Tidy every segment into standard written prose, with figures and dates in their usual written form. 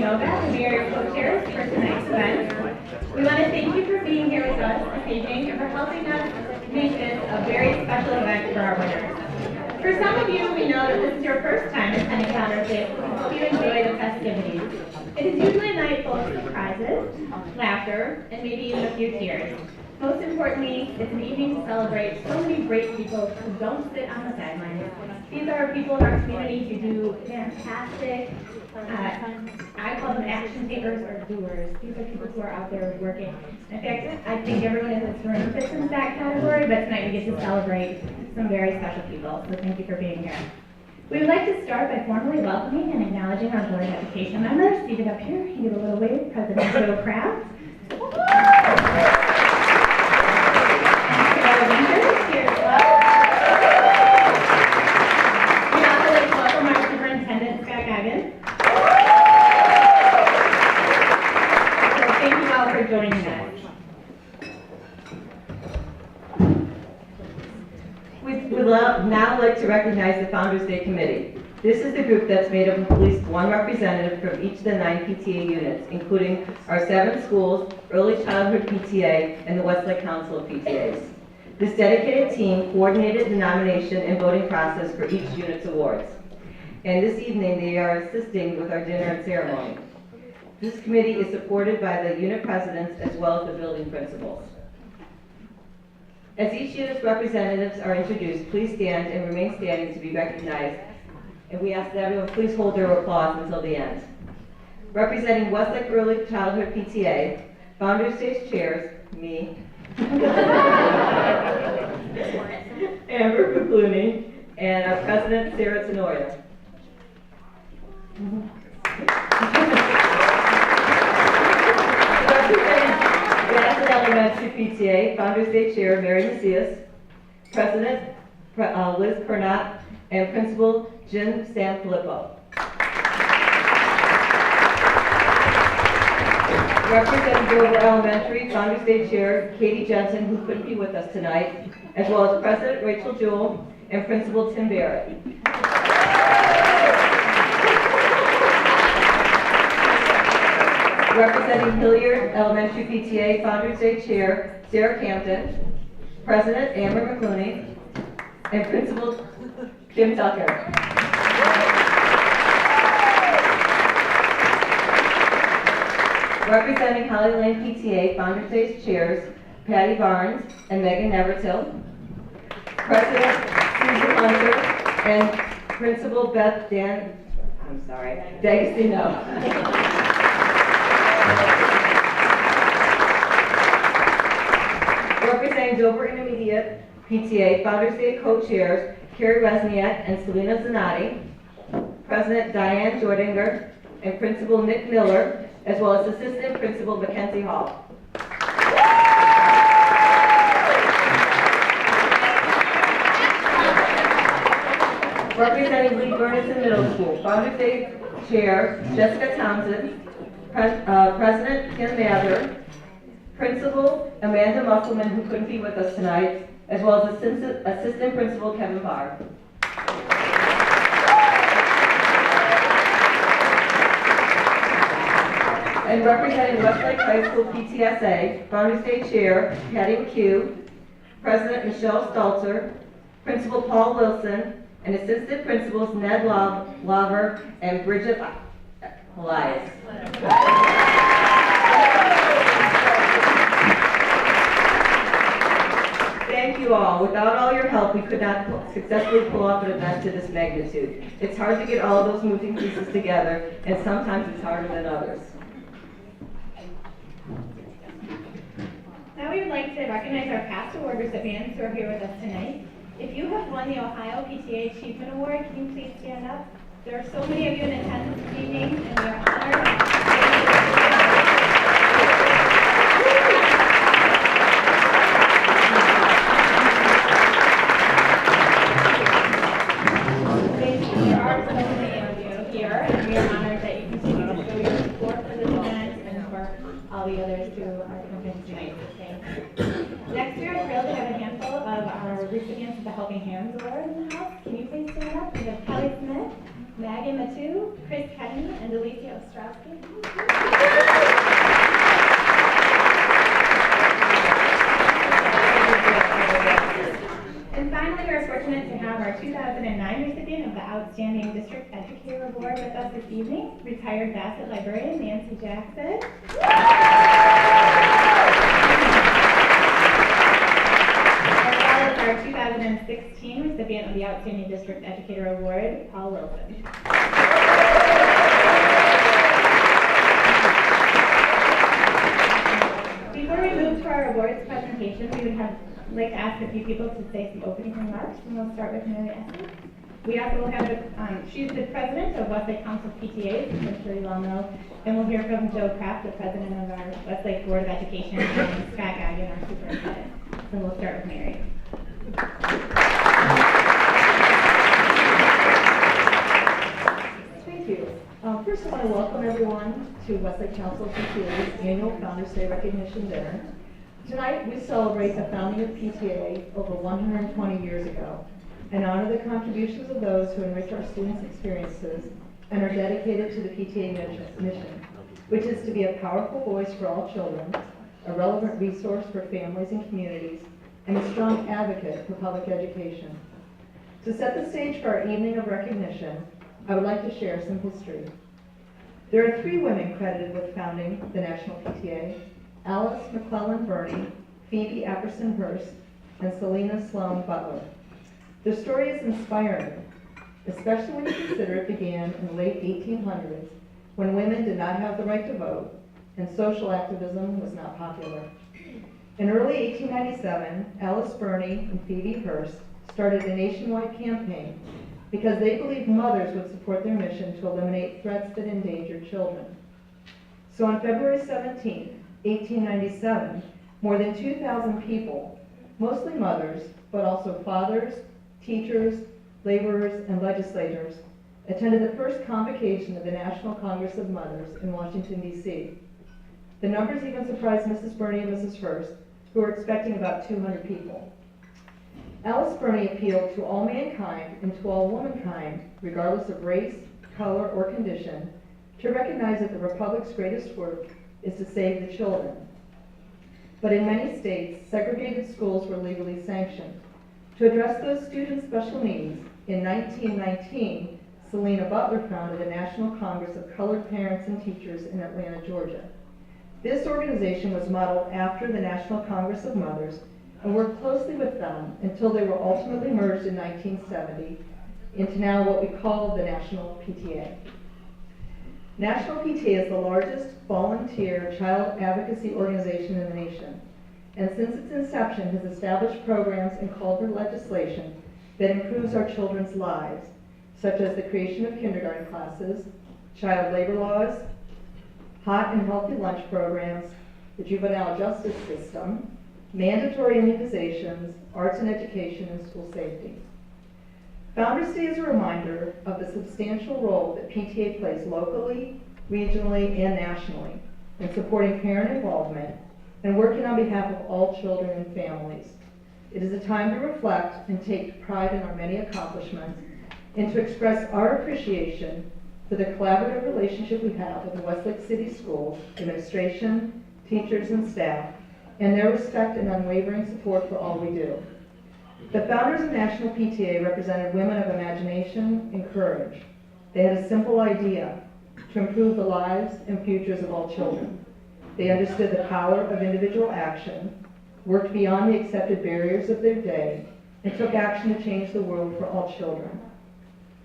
Novak, and we are your co-chairs for tonight's event. We want to thank you for being here with us this evening and for helping us make this a very special event for our winners. For some of you, we know that this is your first time attending Founders Day, so we hope you enjoy the festivities. It is usually a night full of surprises, laughter, and maybe even a few tears. Most importantly, it's an evening to celebrate so many great people who don't sit on the sidelines. These are people in our community who do fantastic, I call them action takers or doers. These are people who are out there working. In fact, I think everyone in this room fits in that category, but tonight we get to celebrate some very special people, so thank you for being here. We would like to start by formally welcoming and acknowledging our Board of Education members seated up here. You give a little wave, President Joe Kraft. Joining us. We'd now like to recognize the Founders Day Committee. This is the group that's made up of at least one representative from each of the 9 PTA units, including our 7 schools, Early Childhood PTA, and the Westlake Council of PTAs. This dedicated team coordinated the nomination and voting process for each unit's awards. And this evening, they are assisting with our dinner and ceremony. This committee is supported by the unit presidents as well as the building principals. As each unit's representatives are introduced, please stand and remain standing to be recognized. And we ask that everyone please hold their applause until the end. Representing Westlake Early Childhood PTA, Founders Day chairs, me, Amber Buclooney, and our president, Sarah Tenoria. Representing Elementary PTA, Founders Day Chair Mary Macias, President Liz Pernot, and Principal Jim Sanfilippo. Representing Dover Elementary, Founders Day Chair Katie Jensen, who couldn't be with us tonight, as well as President Rachel Jewell and Principal Tim Barrett. Representing Hilliard Elementary PTA, Founders Day Chair Sarah Campton, President Amber McClooney, and Principal Kim Tucker. Representing Holly Lane PTA, Founders Day Chairs Patty Barnes and Megan Nevertill, President Susan Hunter, and Principal Beth D'Agostino. Representing Dover Intermediate PTA, Founders Day co-chairs Carrie Resniak and Selena Zanatti, President Diane Jordinger, and Principal Nick Miller, as well as Assistant Principal Mackenzie Hall. Representing Lee Bernison Middle School, Founders Day Chair Jessica Townsend, President Kim Mather, Principal Amanda Musselman, who couldn't be with us tonight, as well as Assistant Principal Kevin Barr. And representing Westlake High School PTSA, Founders Day Chair Patty McHugh, President Michelle Stalter, Principal Paul Wilson, and Assistant Principals Ned Lover and Bridget Elias. Thank you all. Without all your help, we could not successfully pull off an event to this magnitude. It's hard to get all of those moving pieces together, and sometimes it's harder than others. Now we would like to recognize our past award recipients who are here with us tonight. If you have won the Ohio PTA Achievement Award, can you please stand up? There are so many of you in attendance this evening, and we are honored. All the others who are coming tonight. Next, we are thrilled to have a handful of our recipients of the Helping Hands Award in the house. Can you please stand up? We have Kelly Smith, Megan Matu, Chris Kenny, and Delicia Ostrowski. And finally, we're fortunate to have our 2009 recipient of the Outstanding District Educator Award with us this evening, retired Bassett librarian Nancy Jackson. As well as our 2016 recipient of the Outstanding District Educator Award, Paul Wilson. Before we move to our awards presentation, we would like to ask a few people to say some opening remarks, and we'll start with Mary Essie. We also will have, she's the president of Westlake Council PTAs, as I'm sure you all know, and we'll hear from Joe Kraft, the president of our Westlake Board of Education, and Scott Goggin, our superintendent. So we'll start with Mary. Thank you. First, I want to welcome everyone to Westlake Council PTA's annual Founders Day Recognition Dinner. Tonight, we celebrate the founding of PTA over 120 years ago and honor the contributions of those who enrich our students' experiences and are dedicated to the PTA mission, which is to be a powerful voice for all children, a relevant resource for families and communities, and a strong advocate for public education. To set the stage for our evening of recognition, I would like to share some history. There are 3 women credited with founding the National PTA: Alice McClellan Burney, Phoebe Apperson Hearst, and Selena Sloan Butler. Their story is inspiring, especially when you consider it began in the late 1800s, when women did not have the right to vote and social activism was not popular. In early 1897, Alice Burney and Phoebe Hearst started a nationwide campaign because they believed mothers would support their mission to eliminate threats that endangered children. So on February 17, 1897, more than 2,000 people, mostly mothers, but also fathers, teachers, laborers, and legislators, attended the first convocation of the National Congress of Mothers in Washington, D.C. The numbers even surprised Mrs. Burney and Mrs. Hearst, who were expecting about 200 people. Alice Burney appealed to all mankind and to all womankind, regardless of race, color, or condition, to recognize that the Republic's greatest work is to save the children. But in many states, segregated schools were legally sanctioned. To address those students' special needs, in 1919, Selena Butler founded the National Congress of Colored Parents and Teachers in Atlanta, Georgia. This organization was modeled after the National Congress of Mothers and worked closely with them until they were ultimately merged in 1970 into now what we call the National PTA. National PTA is the largest volunteer child advocacy organization in the nation, and since its inception has established programs and called for legislation that improves our children's lives, such as the creation of kindergarten classes, child labor laws, hot and healthy lunch programs, the juvenile justice system, mandatory immunizations, arts and education, and school safety. Founders Day is a reminder of the substantial role that PTA plays locally, regionally, and nationally in supporting parent involvement and working on behalf of all children and families. It is a time to reflect and take pride in our many accomplishments and to express our appreciation for the collaborative relationship we have with the Westlake City Schools, administration, teachers, and staff, and their respect and unwavering support for all we do. The founders of National PTA represented women of imagination and courage. They had a simple idea: to improve the lives and futures of all children. They understood the power of individual action, worked beyond the accepted barriers of their day, and took action to change the world for all children.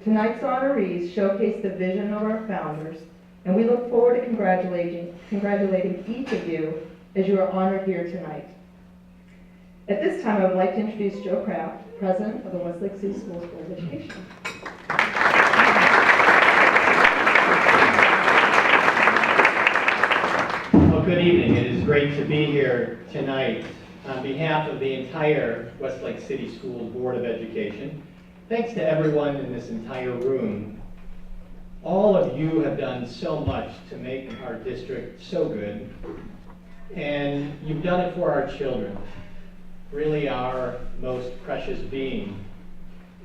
Tonight's honorees showcase the vision of our founders, and we look forward to congratulating each of you as you are honored here tonight. At this time, I would like to introduce Joe Kraft, President of the Westlake City Schools Board of Education. Well, good evening. It is great to be here tonight on behalf of the entire Westlake City Schools Board of Education. Thanks to everyone in this entire room. All of you have done so much to make our district so good, and you've done it for our children, really our most precious being.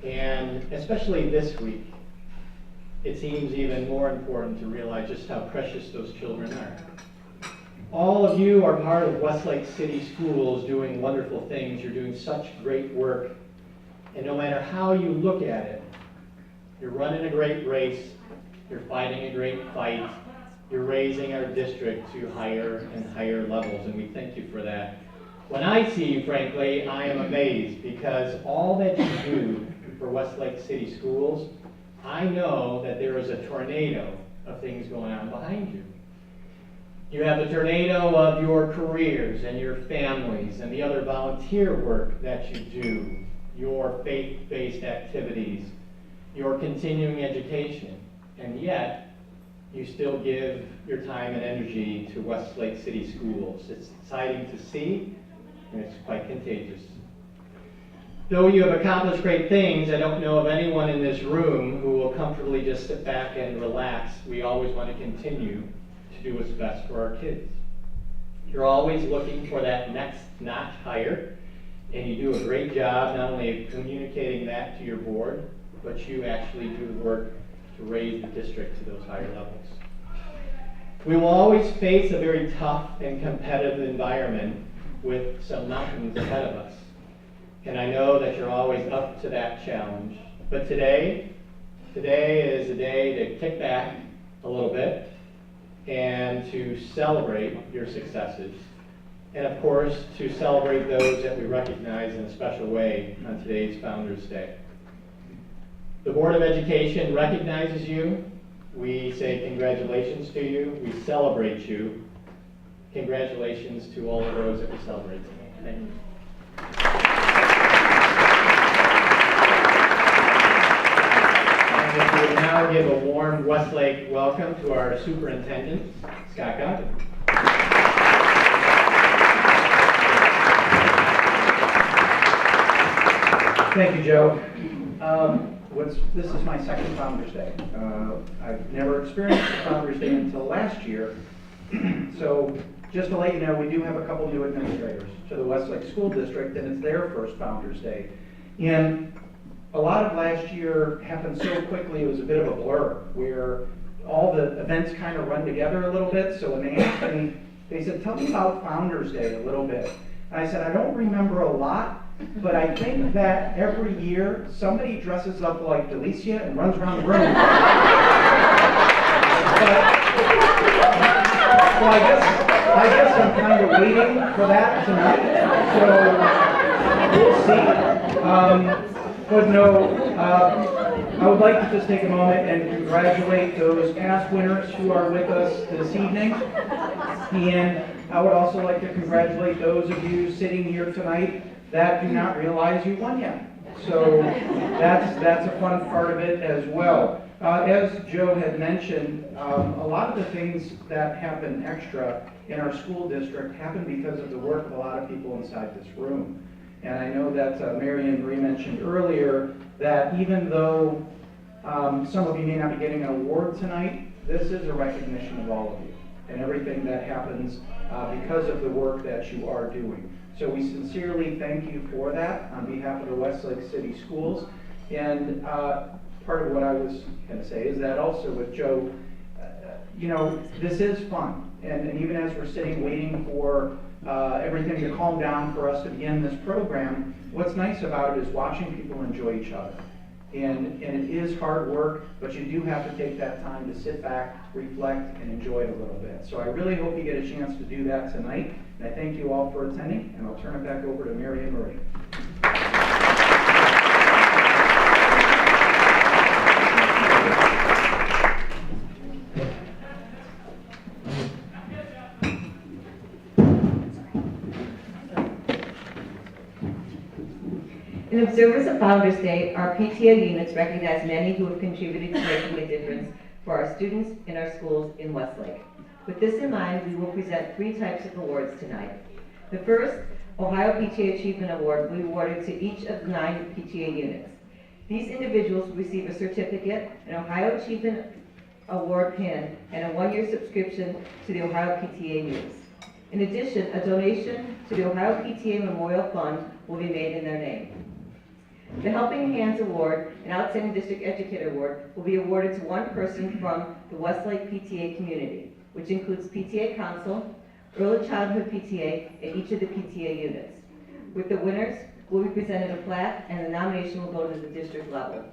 And especially this week, it seems even more important to realize just how precious those children are. All of you are part of Westlake City Schools doing wonderful things. You're doing such great work. And no matter how you look at it, you're running a great race, you're fighting a great fight, you're raising our district to higher and higher levels, and we thank you for that. When I see you, frankly, I am amazed, because all that you do for Westlake City Schools, I know that there is a tornado of things going on behind you. You have the tornado of your careers and your families and the other volunteer work that you do, your faith-based activities, your continuing education, and yet you still give your time and energy to Westlake City Schools. It's exciting to see, and it's quite contagious. Though you have accomplished great things, I don't know of anyone in this room who will comfortably just sit back and relax. We always want to continue to do what's best for our kids. You're always looking for that next notch higher, and you do a great job not only of communicating that to your board, but you actually do the work to raise the district to those higher levels. We will always face a very tough and competitive environment with some mountains ahead of us. And I know that you're always up to that challenge. But today is a day to kick back a little bit and to celebrate your successes. And of course, to celebrate those that we recognize in a special way on today's Founders Day. The Board of Education recognizes you. We say congratulations to you. We celebrate you. Congratulations to all of those that we celebrate today. Thank you. And we will now give a warm Westlake welcome to our superintendent, Scott Godwin. Thank you, Joe. This is my second Founders Day. I've never experienced a Founders Day until last year. So just to let you know, we do have a couple new administrators to the Westlake School District, and it's their first Founders Day. And a lot of last year happened so quickly, it was a bit of a blur, where all the events kind of run together a little bit. So when they asked me, they said, tell me about Founders Day a little bit. And I said, I don't remember a lot, but I think that every year somebody dresses up like Delicia and runs around the room. So I guess I'm kind of waiting for that tonight. So we'll see. But no, I would like to just take a moment and congratulate those past winners who are with us this evening. And I would also like to congratulate those of you sitting here tonight that do not realize you won yet. So that's a fun part of it as well. As Joe had mentioned, a lot of the things that happen extra in our school district happen because of the work of a lot of people inside this room. And I know that Mary and Marie mentioned earlier that even though some of you may not be getting an award tonight, this is a recognition of all of you and everything that happens because of the work that you are doing. So we sincerely thank you for that on behalf of the Westlake City Schools. And part of what I was going to say is that also with Joe, you know, this is fun. And even as we're sitting waiting for everything to calm down for us to begin this program, what's nice about it is watching people enjoy each other. And it is hard work, but you do have to take that time to sit back, reflect, and enjoy it a little bit. So I really hope you get a chance to do that tonight. And I thank you all for attending, and I'll turn it back over to Mary and Marie. In observance of Founders Day, our PTA units recognize many who have contributed to making a difference for our students in our schools in Westlake. With this in mind, we will present 3 types of awards tonight. The first, Ohio PTA Achievement Award, will be awarded to each of the 9 PTA units. These individuals will receive a certificate, an Ohio Achievement Award pin, and a 1-year subscription to the Ohio PTA News. In addition, a donation to the Ohio PTA Memorial Fund will be made in their name. The Helping Hands Award and Outstanding District Educator Award will be awarded to one person from the Westlake PTA community, which includes PTA Council, Early Childhood PTA, and each of the PTA units. With the winners, will be presented a plaque, and the nomination will go to the district level.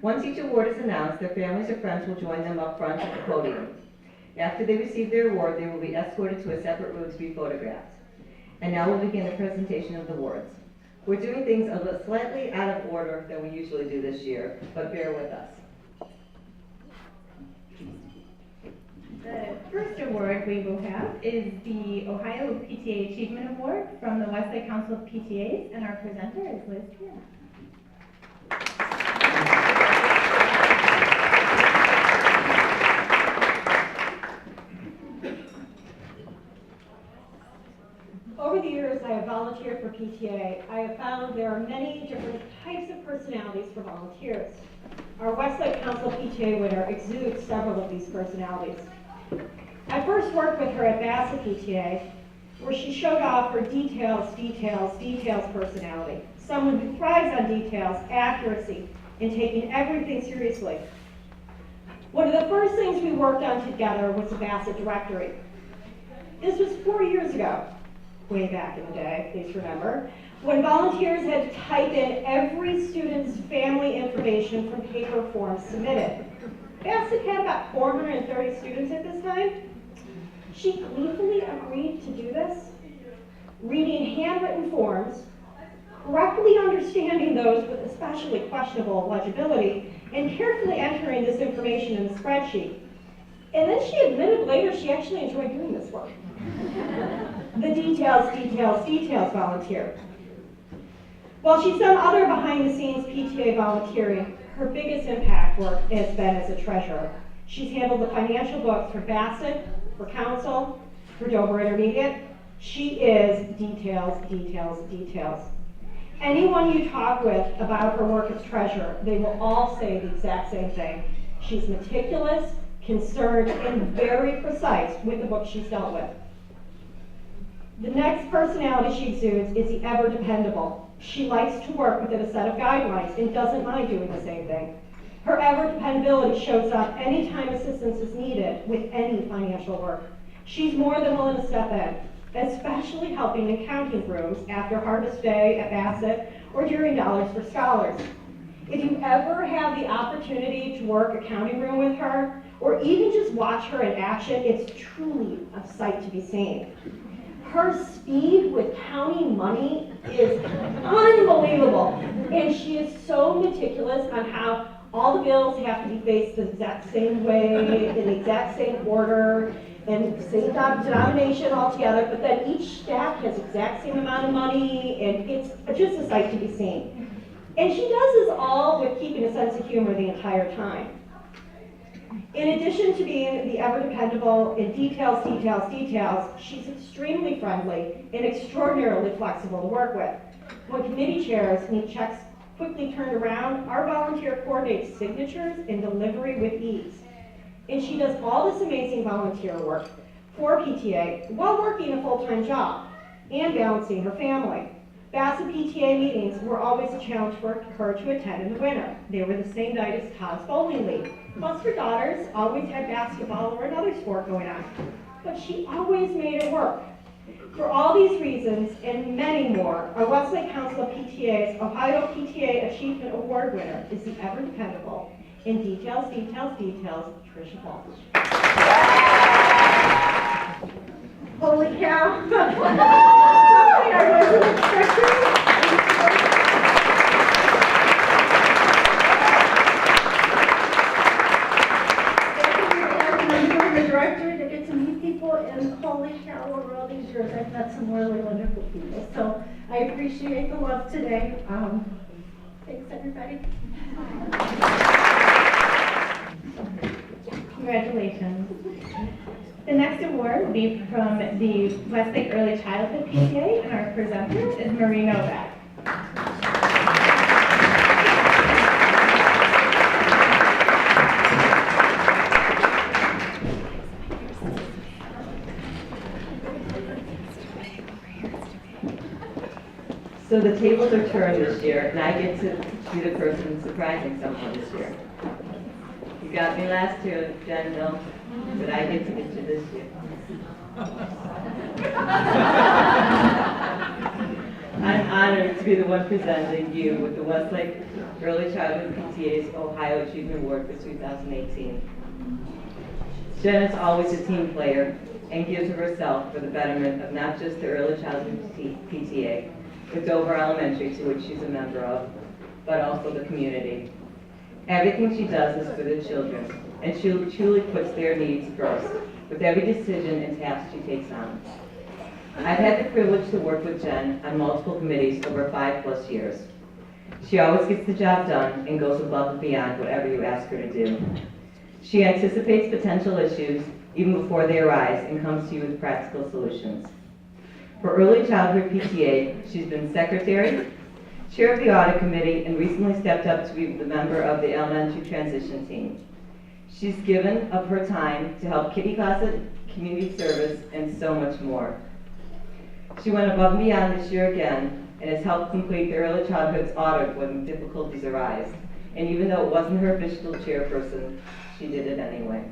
Once each award is announced, their families or friends will join them up front at the podium. After they receive their award, they will be escorted to a separate room to be photographed. And now we'll begin the presentation of the awards. We're doing things a little slightly out of order than we usually do this year, but bear with us. The first award we will have is the Ohio PTA Achievement Award from the Westlake Council of PTAs, and our presenter is Liz Kiana. Over the years I have volunteered for PTA, I have found there are many different types of personalities for volunteers. Our Westlake Council PTA winner exudes several of these personalities. I first worked with her at Bassett PTA, where she showed off her details personality. Someone who thrives on details, accuracy, and taking everything seriously. One of the first things we worked on together was the Bassett directory. This was 4 years ago, way back in the day, please remember, when volunteers had to type in every student's family information from paper forms submitted. Bassett had about 430 students at this time. She gleefully agreed to do this, reading handwritten forms, correctly understanding those with especially questionable legibility, and carefully entering this information in the spreadsheet. And then she admitted later she actually enjoyed doing this work. The details volunteer. While she's done other behind-the-scenes PTA volunteering, her biggest impact work has been as a treasurer. She's handled the financial books for Bassett, for Council, for Dover Intermediate. She is details. Anyone you talk with about her work as treasurer, they will all say the exact same thing. She's meticulous, concerned, and very precise with the books she's dealt with. The next personality she exudes is the ever dependable. She likes to work within a set of guidelines and doesn't mind doing the same thing. Her ever dependability shows up anytime assistance is needed with any financial work. She's more than willing to step in, especially helping in counting rooms after Harvest Day at Bassett or during Dollars for Scholars. If you ever have the opportunity to work a counting room with her, or even just watch her in action, it's truly a sight to be seen. Her speed with counting money is unbelievable, and she is so meticulous on how all the bills have to be faced the exact same way, in the exact same order, and same denomination altogether, but then each stack has the exact same amount of money, and it's just a sight to be seen. And she does this all with keeping a sense of humor the entire time. In addition to being the ever-dependable in details, she's extremely friendly and extraordinarily flexible to work with. When committee chairs need checks quickly turned around, our volunteer coordinates signatures and delivery with ease. And she does all this amazing volunteer work for PTA while working a full-time job and balancing her family. Bassett PTA meetings were always a challenge for her to attend in the winter. They were the same night as Todd's Bowling League. Plus her daughters always had basketball or another sport going on. But she always made it work. For all these reasons and many more, our Westlake Council of PTA's Ohio PTA Achievement Award winner is the ever dependable in details, Tricia Paul. Holy cow! Something I wasn't expecting. Director to get to meet people, and holy cow, over all these years I've met some really wonderful people. So I appreciate the love today. Thanks everybody. Congratulations. The next award will be from the Westlake Early Childhood PTA, and our presenter is Marie Novak. So So the tables are turned this year, and I get to be the person surprising someone this year. You got me last year, Jen, no, but I get to get you this year. I'm honored to be the one presenting you with the Westlake Early Childhood PTA's Ohio Achievement Award for 2018. Jen is always a team player and gives of herself for the betterment of not just the Early Childhood PTA, with Dover Elementary, to which she's a member of, but also the community. Everything she does is for the children, and she truly puts their needs first with every decision and task she takes on. I've had the privilege to work with Jen on multiple committees over 5+ years. She always gets the job done and goes above and beyond whatever you ask her to do. She anticipates potential issues even before they arise and comes to you with practical solutions. For Early Childhood PTA, she's been secretary, chair of the audit committee, and recently stepped up to be the member of the elementary transition team. She's given of her time to help Kitty Closet, community service, and so much more. She went above and beyond this year again and has helped complete the Early Childhood's audit when difficulties arise. And even though it wasn't her official chairperson, she did it anyway.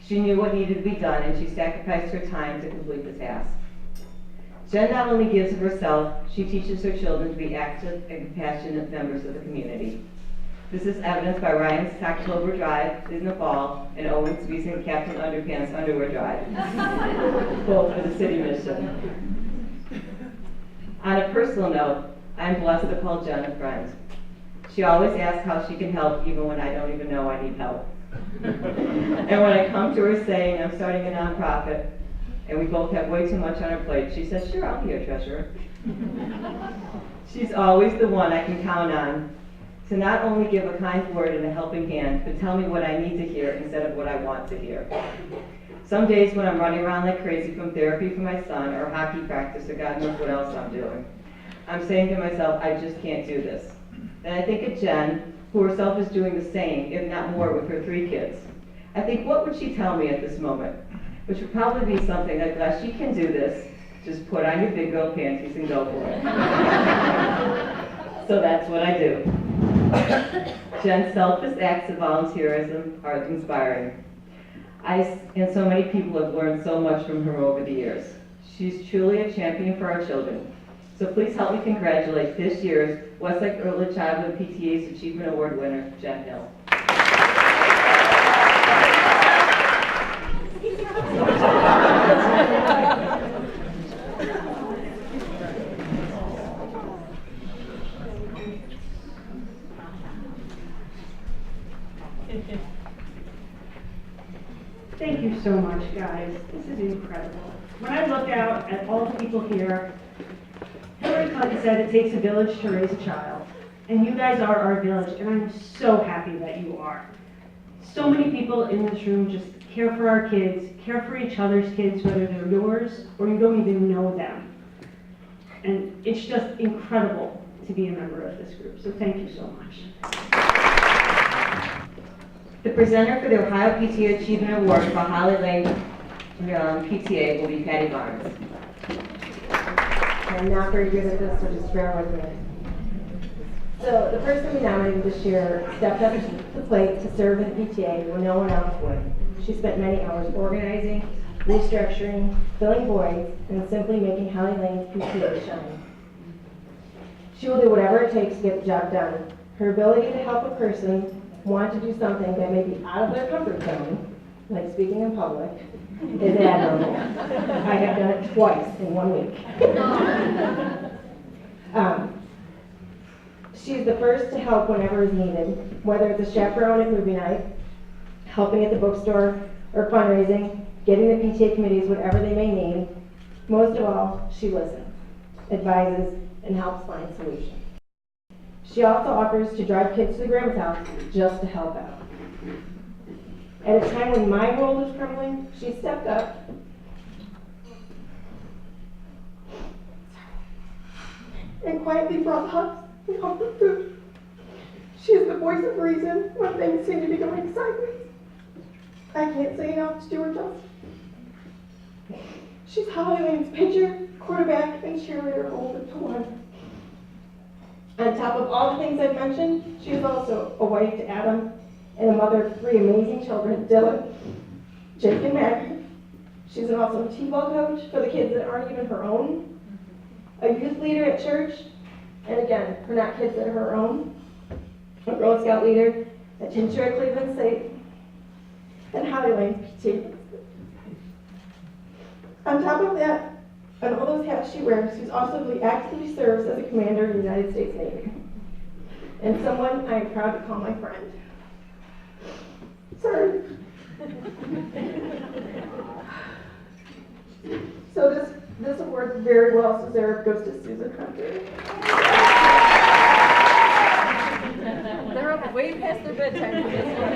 She knew what needed to be done, and she sacrificed her time to complete the task. Jen not only gives of herself, she teaches her children to be active and compassionate members of the community. This is evidenced by Ryan's October drive in the fall and Owen's recent Captain Underpants underwear drive, both for the city mission. On a personal note, I'm blessed to call Jen a friend. She always asks how she can help even when I don't even know I need help. And when I come to her saying I'm starting a nonprofit and we both have way too much on our plate, she says, sure, I'll be your treasurer. She's always the one I can count on to not only give a kind word and a helping hand, but tell me what I need to hear instead of what I want to hear. Some days when I'm running around like crazy from therapy for my son or hockey practice or God knows what else I'm doing, I'm saying to myself, I just can't do this. Then I think of Jen, who herself is doing the same, if not more, with her 3 kids. I think, what would she tell me at this moment? Which would probably be something like, Les, you can do this. Just put on your big girl panties and go for it. So that's what I do. Jen's selfless acts of volunteerism are inspiring. I and so many people have learned so much from her over the years. She's truly a champion for our children. So please help me congratulate this year's Westlake Early Childhood PTA's Achievement Award winner, Jen Hill. Thank you so much, guys. This is incredible. When I look out at all the people here, Hillary Clinton said it takes a village to raise a child. And you guys are our village, and I'm so happy that you are. So many people in this room just care for our kids, care for each other's kids, whether they're yours or you don't even know them. And it's just incredible to be a member of this group, so thank you so much. The presenter for the Ohio PTA Achievement Award for Holly Lane PTA will be Patty Barnes. I'm not very good at this, so just bear with me. So the person we nominated this year stepped up to the plate to serve in the PTA when no one else would. She spent many hours organizing, restructuring, filling voids, and simply making Holly Lane's PTA shine. She will do whatever it takes to get the job done. Her ability to help a person want to do something that may be out of their comfort zone, like speaking in public, is admirable. I have done it twice in 1 week. She's the first to help whenever is needed, whether it's a chaperone at movie night, helping at the bookstore, or fundraising, getting the PTA committees whatever they may need. Most of all, she listens, advises, and helps find solutions. She also offers to drive kids to the grandma's house just to help out. At a time when my world was crumbling, she stepped up and quietly brought hugs and comfort food. She is the voice of reason when things seem to be going sideways. I can't say enough to do her justice. She's Holly Lane's pitcher, quarterback, and cheerleader rolled into one. On top of all the things I've mentioned, she is also a wife to Adam and a mother of 3 amazing children, Dylan, Jake, and Maggie. She's an awesome T-ball coach for the kids that aren't even her own, a youth leader at church, and again, for not kids that are her own, a Girl Scout leader at Chinchilla Cleveland State, and Holly Lane's PT. On top of that, and all those hats she wears, she's also actively serves as a commander in the United States Navy, and someone I am proud to call my friend. Sorry. So this award, very well deserved, goes to Susan Hunter. They're up way past their bedtime for this one.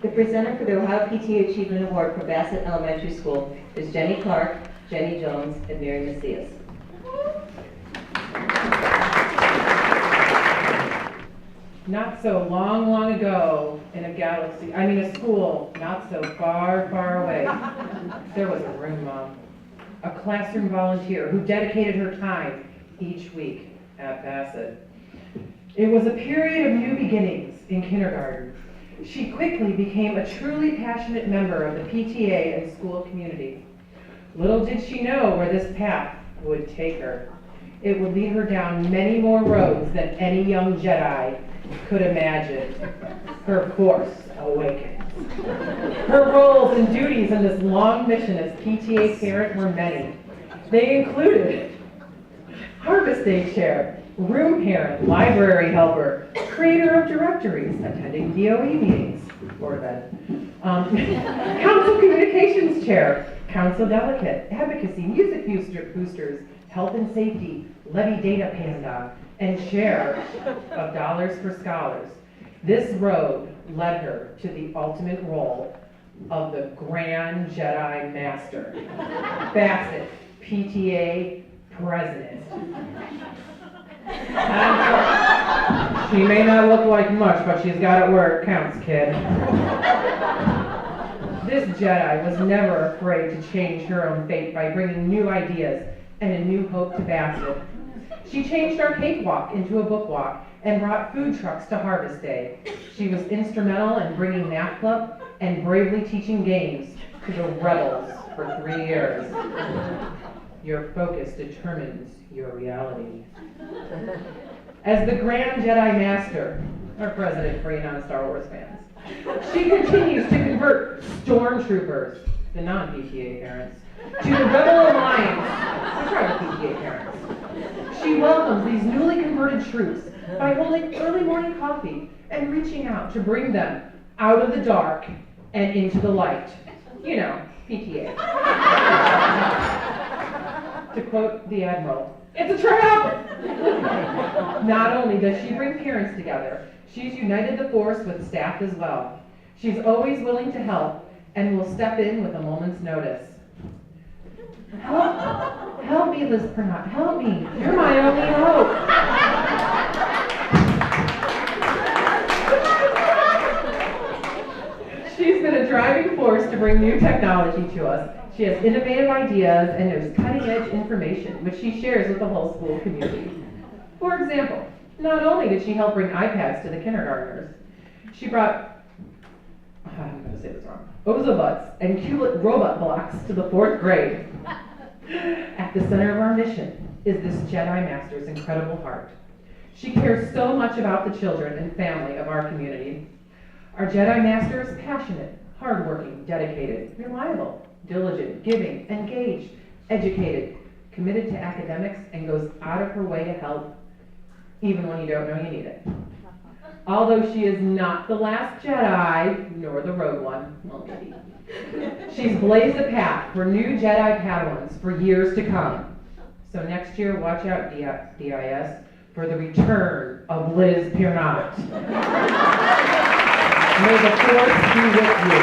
The presenter for the Ohio PTA Achievement Award for Bassett Elementary School is Jenny Clark, Jenny Jones, and Mary Macias. Not so long ago in a galaxy, a school not so far away, there was a room mom, a classroom volunteer who dedicated her time each week at Bassett. It was a period of new beginnings in kindergarten. She quickly became a truly passionate member of the PTA and school community. Little did she know where this path would take her. It would lead her down many more roads than any young Jedi could imagine. Her force awakens. Her roles and duties in this long mission as PTA parent were many. They included Harvest Day chair, room parent, library helper, creator of directories, attending DOE meetings, or then, council communications chair, council delegate, advocacy, music boosters, health and safety, levy data panda, and chair of Dollars for Scholars. This road led her to the ultimate role of the Grand Jedi Master, Bassett PTA President. She may not look like much, but she's got it where it counts, kid. This Jedi was never afraid to change her own fate by bringing new ideas and a new hope to Bassett. She changed our cakewalk into a book walk and brought food trucks to Harvest Day. She was instrumental in bringing math club and bravely teaching games to the rebels for 3 years. Your focus determines your reality. As the Grand Jedi Master, our president for non-Star Wars fans, she continues to convert stormtroopers, the non-PTA parents, to the Rebel Alliance, which are the PTA parents. She welcomes these newly converted troops by holding early morning coffee and reaching out to bring them out of the dark and into the light. You know, PTA. To quote the Admiral, "It's a trap!" Not only does she bring parents together, she's united the force with staff as well. She's always willing to help and will step in with a moment's notice. Help me, Liz Pernot, help me. You're my only hope. She's been a driving force to bring new technology to us. She has innovative ideas and there's cutting-edge information, which she shares with the whole school community. For example, not only did she help bring iPads to the kindergartners, she brought, I'm going to say this wrong, Ozobuts and Qubit robot blocks to the 4th grade. At the center of our mission is this Jedi Master's incredible heart. She cares so much about the children and family of our community. Our Jedi Master is passionate, hardworking, dedicated, reliable, diligent, giving, engaged, educated, committed to academics, and goes out of her way to help, even when you don't know you need it. Although she is not the last Jedi, nor the Rogue One, well maybe, she's blazed a path for new Jedi Padawans for years to come. So next year, watch out, DIS, for the return of Liz Pernot. May the Force be with you.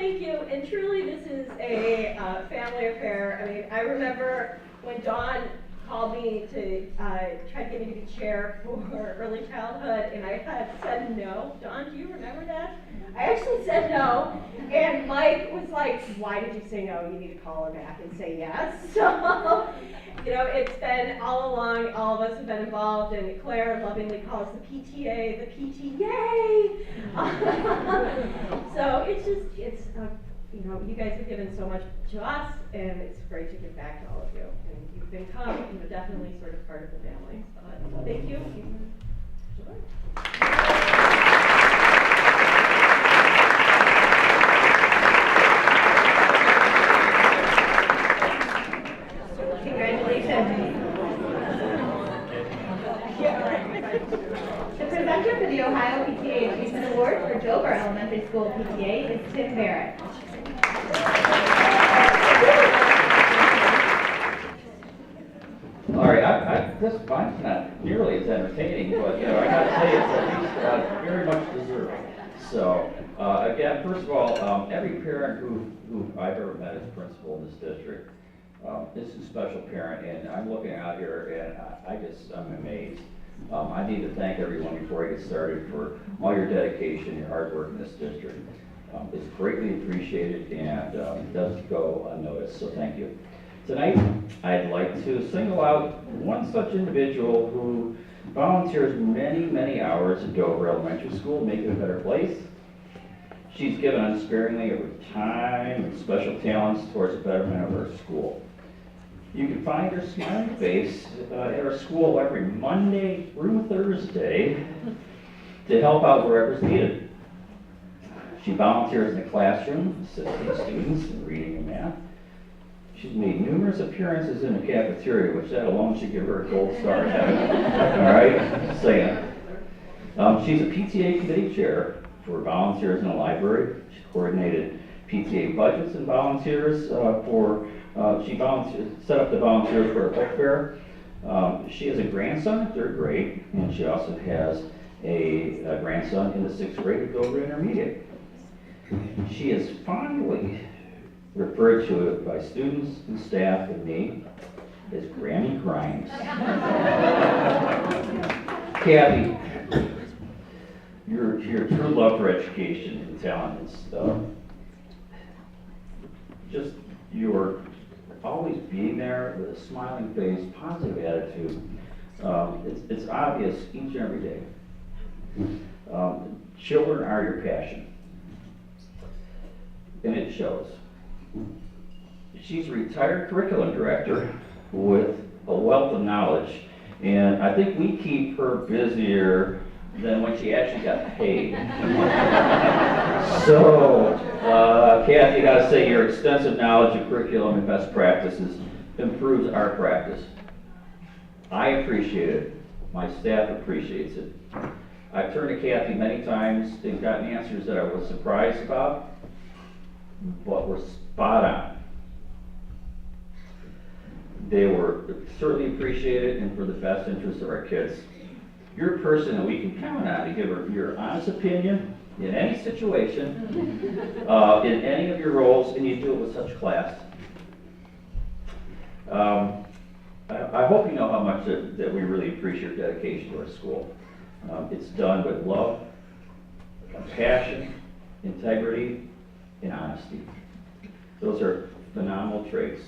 thank you, and truly this is a family affair. I mean, I remember when Dawn called me to try to get me to be chair for early childhood, and I had said no. Dawn, do you remember that? I actually said no, and Mike was like, why did you say no? You need to call her back and say yes. So, you know, it's been all along, all of us have been involved, and Claire lovingly calls the PTA the PTA. So it's just, you know, you guys have given so much to us, and it's great to give back to all of you. And you've become, you know, definitely sort of part of the family. But thank you. Congratulations. The presenter for the Ohio PTA Achievement Award for Dover Elementary School PTA is Tim Barrett. All right, this mine's not nearly as entertaining, but you know, I gotta say it's at least very much deserving. So, again, first of all, every parent who I've ever met as principal in this district is a special parent, and I'm looking out here and I'm amazed. I need to thank everyone before I get started for all your dedication, your hard work in this district. It's greatly appreciated and it doesn't go unnoticed, so thank you. Tonight, I'd like to single out one such individual who volunteers many, many hours at Dover Elementary School, making it a better place. She's given unsparingly of her time and special talents towards the betterment of our school. You can find her smiling face at our school every Monday through Thursday to help out wherever's needed. She volunteers in the classroom, assisting students in reading and math. She's made numerous appearances in the cafeteria, which that alone should give her a gold star in heaven. All right, just saying. She's a PTA committee chair for volunteers in the library. She coordinated PTA budgets and volunteers she set up the volunteers for a book fair. She has a grandson in 3rd grade, and she also has a grandson in the 6th grade at Dover Intermediate. She is fondly referred to by students and staff and me as Granny Grimes. Kathy, your true love for education and talent is just your always being there with a smiling face, positive attitude. It's obvious each and every day. Children are your passion, and it shows. She's a retired curriculum director with a wealth of knowledge, and I think we keep her busier than when she actually got paid. So, Kathy, I gotta say, your extensive knowledge of curriculum and best practices improves our practice. I appreciate it. My staff appreciates it. I've turned to Kathy many times and gotten answers that I was surprised about, but were spot on. They were certainly appreciated and for the best interest of our kids. You're a person that we can count on to give her your honest opinion in any situation, in any of your roles, and you do it with such class. I hope you know how much that we really appreciate your dedication to our school. It's done with love, compassion, integrity, and honesty. Those are phenomenal traits.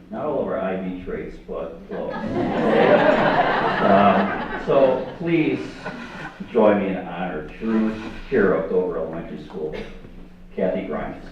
Not all of our IB traits, but close. So please join me in honor true hero of Dover Elementary School, Kathy Grimes.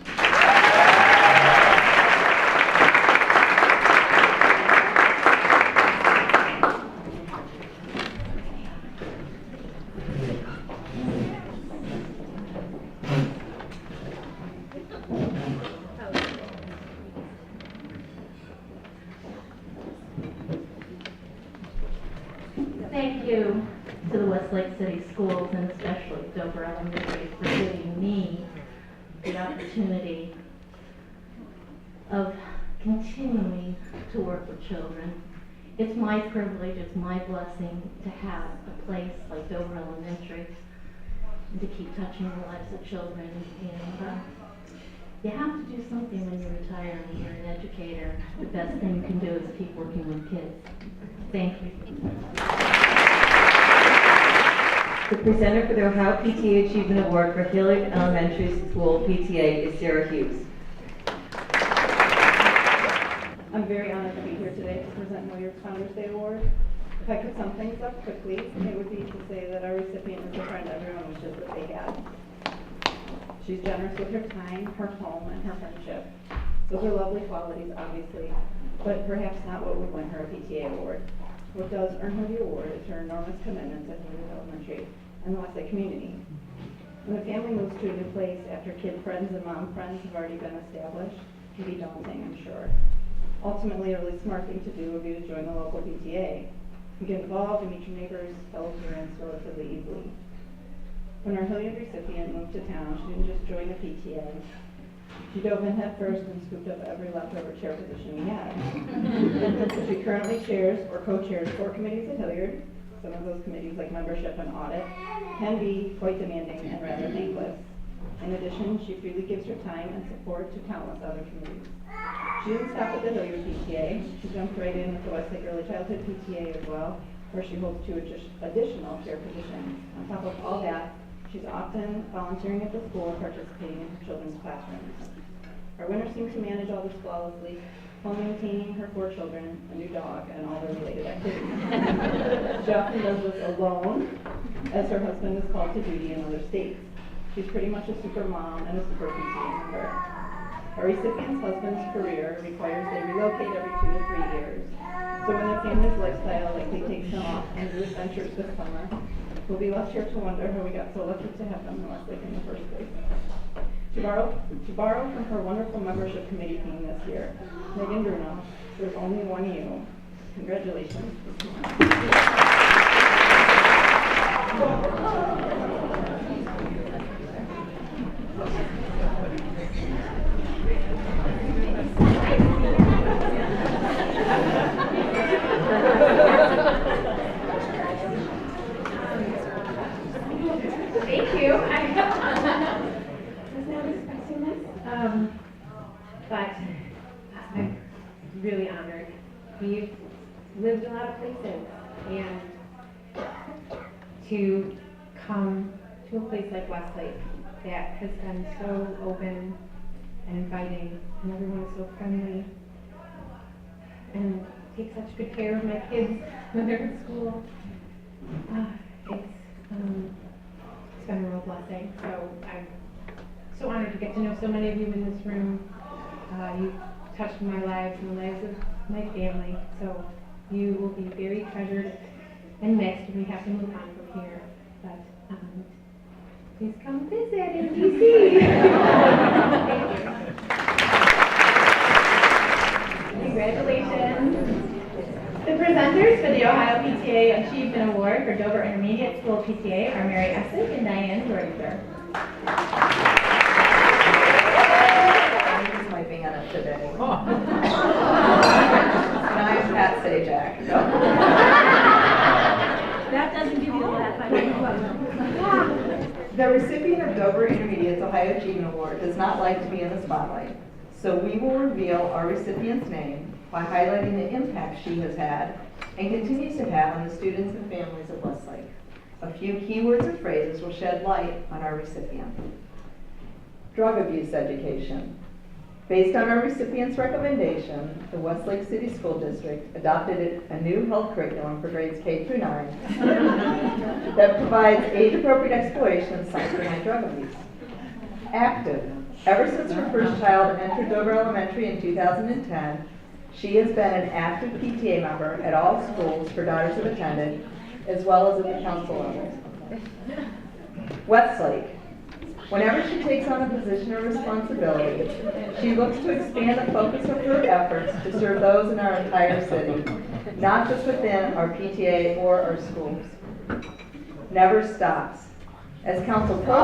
Thank you to the Westlake City Schools and especially Dover Elementary for giving me the opportunity of continuing to work with children. It's my privilege, it's my blessing to have a place like Dover Elementary and to keep touching the lives of children. And you have to do something when you retire and you're an educator. The best thing you can do is keep working with kids. Thank you. The presenter for the Ohio PTA Achievement Award for Hilliard Elementary School PTA is Sarah Hughes. I'm very honored to be here today to present Hilliard's Founders Day Award. If I could sum things up quickly, it would be to say that our recipient is a friend everyone wishes that they had. She's generous with her time, her home, and her friendship. Those are lovely qualities, obviously, but perhaps not what would win her a PTA award. What does earn her the award is her enormous commitment to Hilliard Elementary and the Westlake community. When a family moves to a new place after kid friends and mom friends have already been established, it can be daunting, I'm sure. Ultimately, a really smart thing to do would be to join the local PTA. You get involved and meet your neighbors, fellow parents relatively easily. When our Hilliard recipient moved to town, she didn't just join the PTA. She dove in head first and scooped up every leftover chair position we had. She currently chairs or co-chairs 4 committees at Hilliard. Some of those committees, like membership and audit, can be quite demanding and rather thankless. In addition, she freely gives her time and support to countless other committees. She didn't stop at the Hilliard PTA. She jumped right in with the Westlake Early Childhood PTA as well, where she holds 2 additional chair positions. On top of all that, she's often volunteering at the school and participating in her children's classrooms. Our winner seems to manage all this flawlessly, while maintaining her 4 children, a new dog, and all their related activities. She often does this alone, as her husband is called to duty in other states. She's pretty much a super mom and a super PTA member. Our recipient's husband's career requires they relocate every 2 to 3 years. So when their family's lifestyle likely takes them off on new adventures this summer, we'll be left here to wonder how we got so lucky to have them in Westlake in the first place. To borrow from her wonderful membership committee team this year, Megan Bruno, there's only one you. Congratulations. Thank you. I was not expecting this, but I'm really honored. We've lived a lot of places, and to come to a place like Westlake that has been so open and inviting, and everyone is so friendly, and take such good care of my kids when they're in school. It's been a real blessing. So I'm so honored to get to know so many of you in this room. You've touched my lives and the lives of my family. So you will be very treasured and missed, and we have to move on from here. But please come visit in DC. Congratulations. The presenters for the Ohio PTA Achievement Award for Dover Intermediate School PTA are Mary Essig and Diane Jordinger. I'm swiping on it today. And I'm Pat Sajak. That doesn't give you a laugh. I don't know. The recipient of Dover Intermediate's Ohio Achievement Award does not like to be in the spotlight, so we will reveal our recipient's name by highlighting the impact she has had and continues to have on the students and families of Westlake. A few keywords and phrases will shed light on our recipient. Drug abuse education. Based on our recipient's recommendation, the Westlake City School District adopted a new health curriculum for grades K through 9 that provides age-appropriate exploration of science behind drug abuse. Active. Ever since her first child entered Dover Elementary in 2010, she has been an active PTA member at all schools her daughters have attended, as well as at the council level. Westlake. Whenever she takes on a position of responsibility, she looks to expand the focus of her efforts to serve those in our entire city, not just within our PTA or our schools. Never stops. As council pro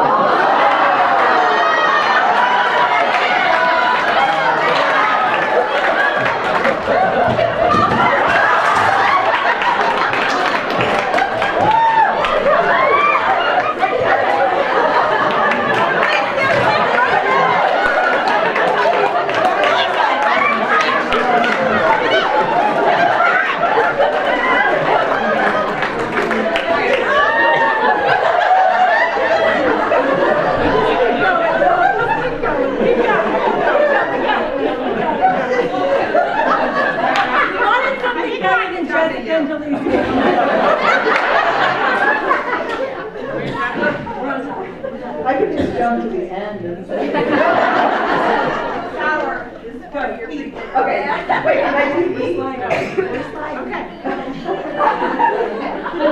Okay, wait, can I do these? Okay.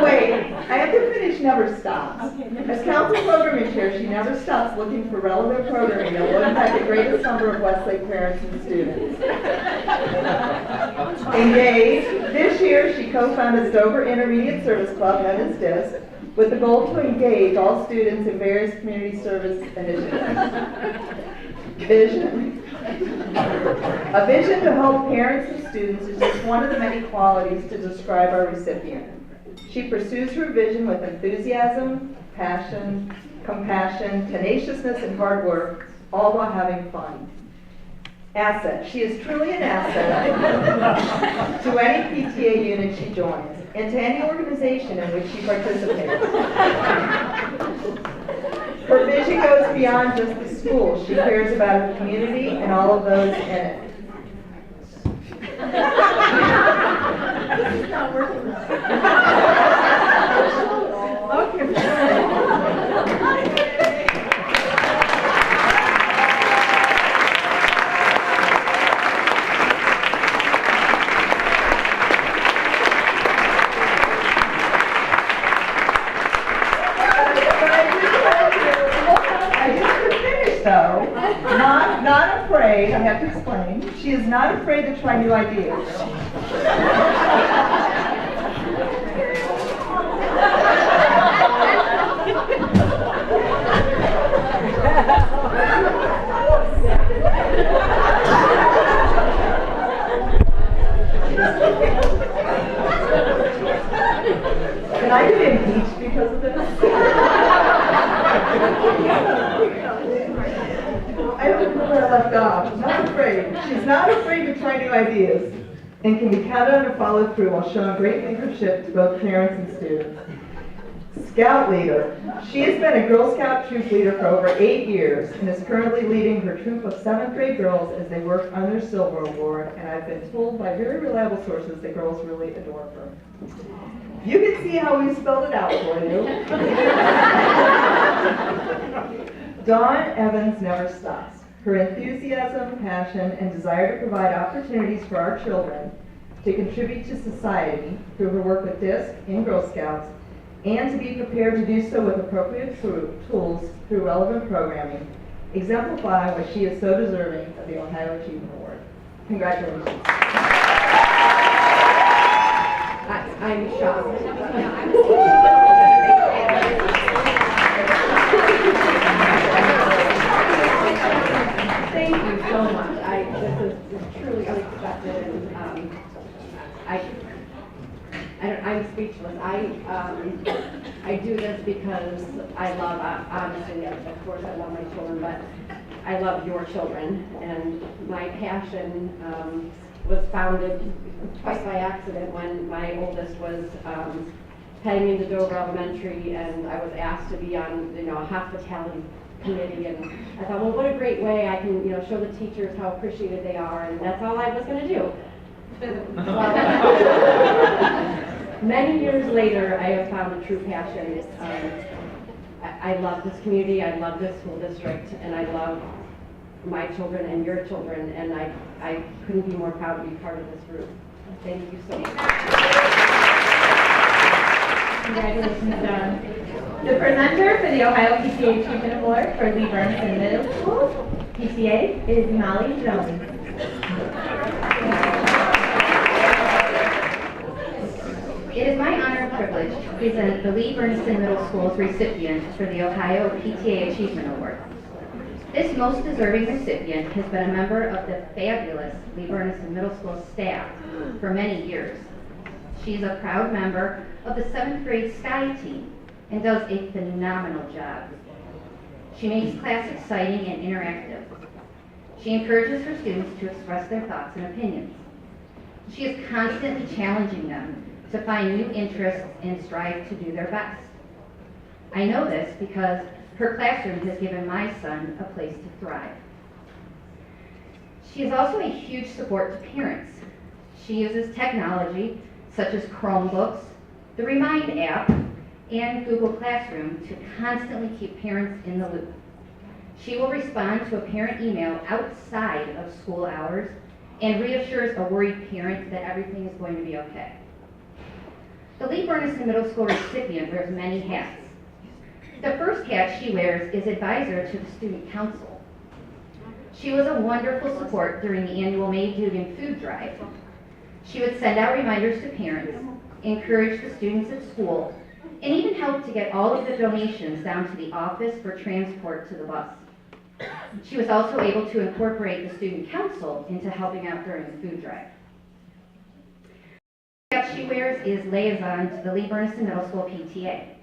Wait, I have to finish Never Stops. As council programming chair, she never stops looking for relevant programming that will impact the greatest number of Westlake parents and students. Engaged, this year she co-founded the Dover Intermediate Service Club, known as DISC, with the goal to engage all students in various community service initiatives. Vision. A vision to help parents and students is just one of the many qualities to describe our recipient. She pursues her vision with enthusiasm, passion, compassion, tenaciousness, and hard work, all while having fun. Asset. She is truly an asset to any PTA unit she joins and to any organization in which she participates. Her vision goes beyond just the school. She cares about her community and all of those in it. This is not working. Though, not afraid, I have to explain, she is not afraid to try new ideas. Can I get impeached because of this? I don't know where I left off. Not afraid. She's not afraid to try new ideas and can be counted on to follow through while showing great leadership to both parents and students. Scout leader. She has been a Girl Scout troop leader for over 8 years and is currently leading her troop of 7th grade girls as they work on their Silver Award, and I've been told by very reliable sources that girls really adore her. You can see how we spelled it out for you. Dawn Evans never stops. Her enthusiasm, passion, and desire to provide opportunities for our children to contribute to society through her work with DISC and Girl Scouts, and to be prepared to do so with appropriate tools through relevant programming, exemplify why she is so deserving of the Ohio Achievement Award. Congratulations. I'm shocked. Thank you so much. This is truly unexpected, and I'm speechless. I do this because I love, honestly, of course I love my children, but I love your children, and my passion was founded quite by accident when my oldest was heading into Dover Elementary, and I was asked to be on, a hospitality committee, and I thought, well, what a great way I can, show the teachers how appreciated they are, and that's all I was going to do. Many years later, I have found a true passion. I love this community, I love this school district, and I love my children and your children, and I couldn't be more proud to be part of this group. Thank you so much. Congratulations, Dawn. The presenter for the Ohio PTA Achievement Award for Lee Burnison Middle School, PTA, is Molly Jones. It is my honor and privilege to present the Lee Burnison Middle School's recipient for the Ohio PTA Achievement Award. This most deserving recipient has been a member of the fabulous Lee Burnison Middle School staff for many years. She is a proud member of the 7th grade Sky team and does a phenomenal job. She makes class exciting and interactive. She encourages her students to express their thoughts and opinions. She is constantly challenging them to find new interests and strive to do their best. I know this because her classroom has given my son a place to thrive. She is also a huge support to parents. She uses technology such as Chromebooks, the Remind app, and Google Classroom to constantly keep parents in the loop. She will respond to a parent email outside of school hours and reassures a worried parent that everything is going to be okay. The Lee Burnison Middle School recipient wears many hats. The first hat she wears is advisor to the student council. She was a wonderful support during the annual May Dugan food drive. She would send out reminders to parents, encourage the students at school, and even help to get all of the donations down to the office for transport to the bus. She was also able to incorporate the student council into helping out during the food drive. The hat she wears is liaison to the Lee Burnison Middle School PTA.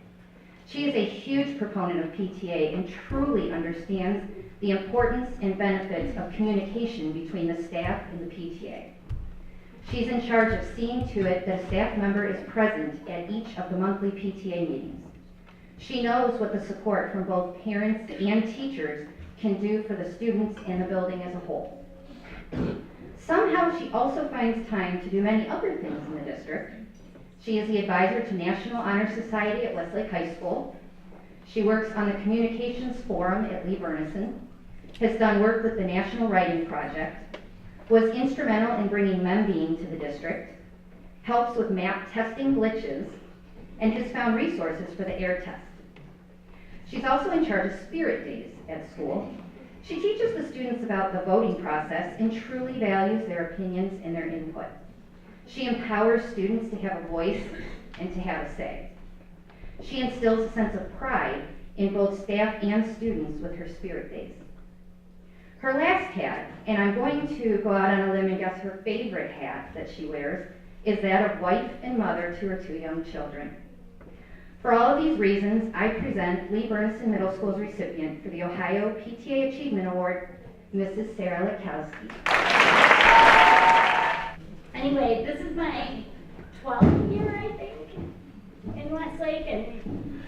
She is a huge proponent of PTA and truly understands the importance and benefits of communication between the staff and the PTA. She's in charge of seeing to it that a staff member is present at each of the monthly PTA meetings. She knows what the support from both parents and teachers can do for the students and the building as a whole. Somehow, she also finds time to do many other things in the district. She is the advisor to National Honor Society at Westlake High School. She works on the Communications Forum at Lee Burnison, has done work with the National Writing Project, was instrumental in bringing MemBean to the district, helps with map testing glitches, and has found resources for the air test. She's also in charge of Spirit Days at school. She teaches the students about the voting process and truly values their opinions and their input. She empowers students to have a voice and to have a say. She instills a sense of pride in both staff and students with her Spirit Days. Her last hat, and I'm going to go out on a limb and guess her favorite hat that she wears, is that of wife and mother to her 2 young children. For all of these reasons, I present Lee Burnison Middle School's recipient for the Ohio PTA Achievement Award, Mrs. Sarah Lekowski. Anyway, this is my 12th year, I think, in Westlake, and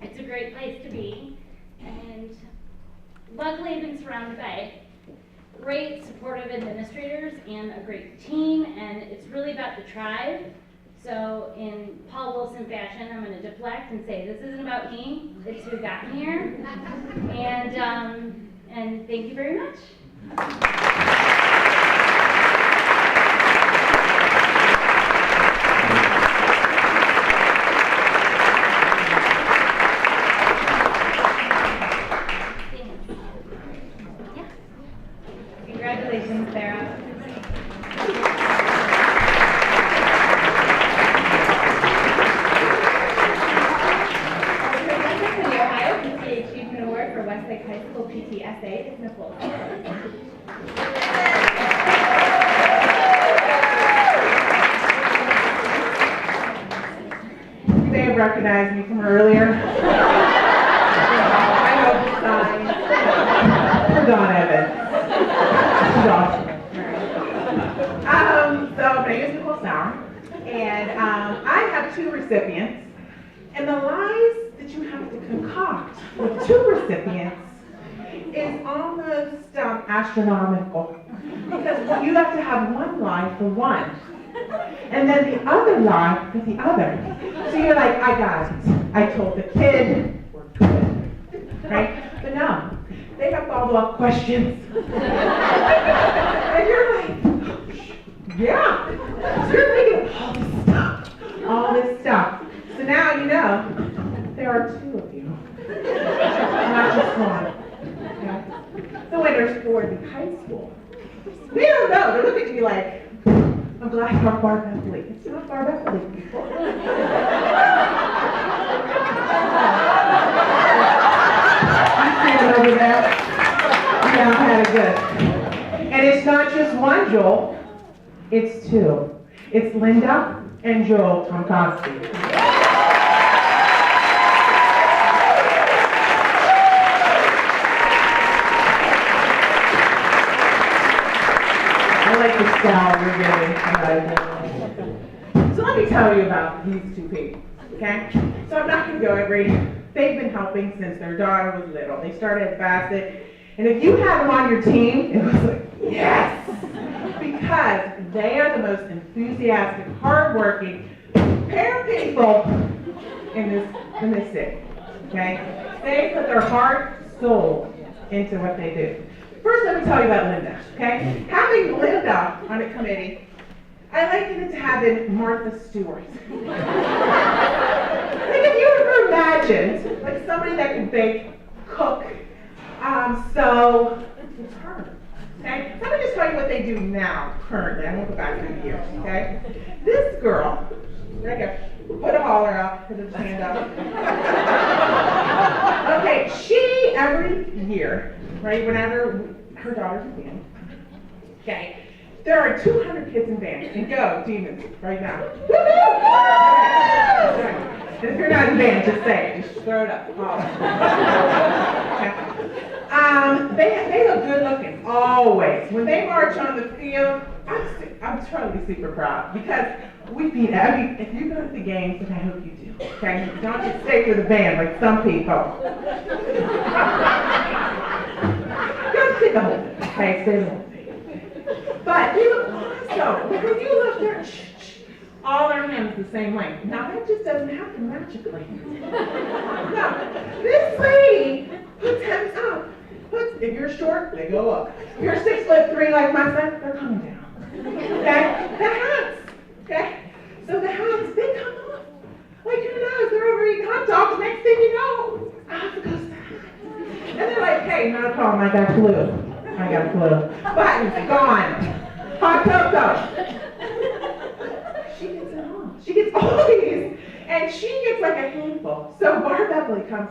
it's a great place to be. And luckily, I've been surrounded by great supportive administrators and a great team, and it's really about the tribe. So in Paul Wilson fashion, I'm going to deflect and say, this isn't about me, it's who got me here. And thank you very much. Congratulations, Sarah. The Ohio PTA Achievement Award for Westlake High School PTSA is Nicole. You may have recognized me from earlier. I know the sign. For Dawn Evans. She's awesome. So my name is Nicole Sauer, and I have 2 recipients. And the lies that you have to concoct with 2 recipients is almost astronomical. Because you have to have one lie for one, and then the other lie for the other. So you're like, I got it. I told the kid, we're good. Right? But no, they have follow-up questions. And you're like, yeah. So you're thinking all this stuff. So now you know there are 2 of you, not just one. Okay? The winners for the high school. They don't know. They're looking at me like, I'm glad it's not Barb Beverly. It's not Barb Beverly, people. You stand over there. Yeah, I had it good. And it's not just one Joel, it's 2. It's Linda and Joel Tomkowski. I like the style you're giving. So let me tell you about these 2 people, okay? So I'm not going to go every, they've been helping since their daughter was little. They started at Bassett, and if you had them on your team, it was like, yes! Because they are the most enthusiastic, hardworking parent people in this city, okay? They put their heart, soul into what they do. First, let me tell you about Linda, okay? Having Linda on the committee, I liken it to having Martha Stewart. Like if you ever imagined, like somebody that can bake, cook, sew, it's her, okay? Let me just tell you what they do now, currently. I won't go back 30 years, okay? This girl, right here, put a holler out, put his hand up. Okay, she, every year, right, whenever her daughter's in band, okay, there are 200 kids in band, and go, Demons, right now. And if you're not in band, just say it, just throw it up, holler. Okay. They look good looking, always. When they march on the field, I'm totally super proud, because we beat if you go to the games, and I hope you do, okay? Don't just stay for the band like some people. Don't say the whole thing, okay? Say the whole thing. But they look awesome, because you look there, all their hands the same length. Now that just doesn't happen magically. No, this lady puts hems up. If you're short, they go up. If you're 6'3" like my son, they're coming down. Okay? The hats. Okay? So the hats, they come up. Like, who knows? They're over eating hot dogs. Next thing you know, off goes the hat. And they're like, hey, not a problem. I got flu. Buttons, gone. Hot cocoa. She gets it all. She gets all these. And she gets like a handful. So Barb Beverly comes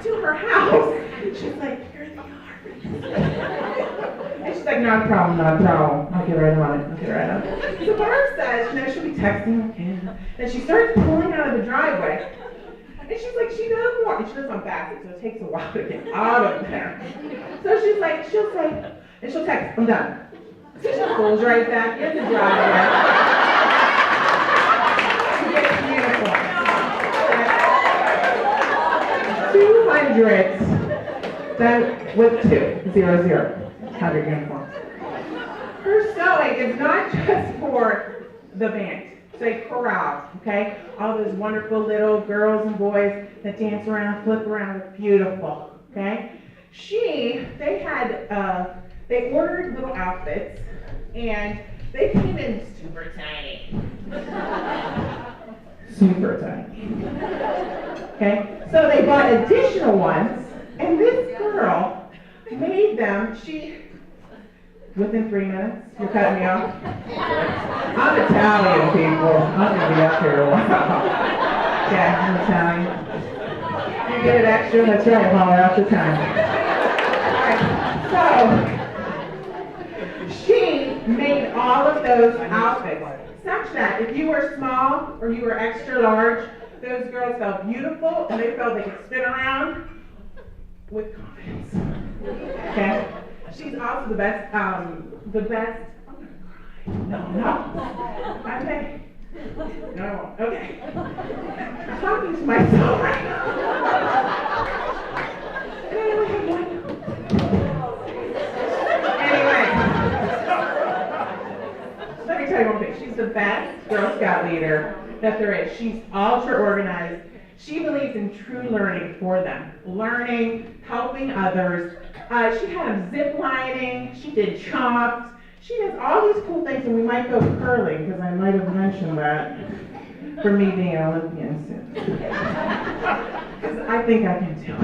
to her house. She's like, here they are. And she's like, not a problem. I'll get right on it. So Barb says, she'll be texting her kid. And she starts pulling out of the driveway. And she's like, she doesn't want, and she lives on Bassett, so it takes a while to get out of there. So she'll say, and she'll text, I'm done. So she pulls right back in the driveway. She gets uniforms. 200, then with 100 uniforms. Her sewing is not just for the band. It's a chorale, okay? All those wonderful little girls and boys that dance around, flip around, it's beautiful, okay? They ordered little outfits, and they came in super tiny. Super tiny. Okay? So they bought additional ones, and this girl made them, within 3 minutes, you're cutting me off? I'm Italian, people. I'm going to be up here a while. Yeah, I'm Italian. You get it extra? That's right, holler out the time. So, she made all of those outfits such that if you were small or you were extra large, those girls felt beautiful and they felt they could spin around with confidence. Okay? She's also the best, I'm gonna cry. No. Okay. No, okay. I'm talking to myself right now. And I only have one. Anyway. Let me tell you one thing. She's the best Girl Scout leader that there is. She's ultra organized. She believes in true learning for them. Learning, helping others. She had them zip lining, she did chops, she does all these cool things, and we might go curling, because I might have mentioned that for me being an Olympian soon. Because I think I can do it.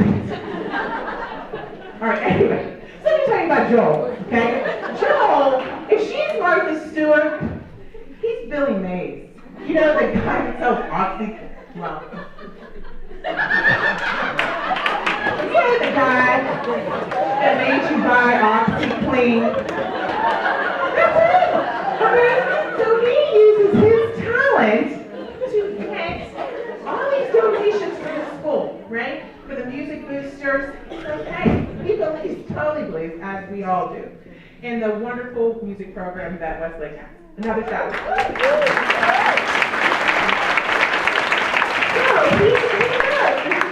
All right, anyway, so let me tell you about Joel, okay? Joel, if she's Martha Stewart, he's Billy Mays. You know, the guy that sells Oxy? Well, you know the guy that made you buy OxyClean? That's it. Okay? So he uses his talent to get all these donations for the school, right? For the music boosters. Okay. He totally believes, as we all do, in the wonderful music program that Westlake has. Another shout. So he's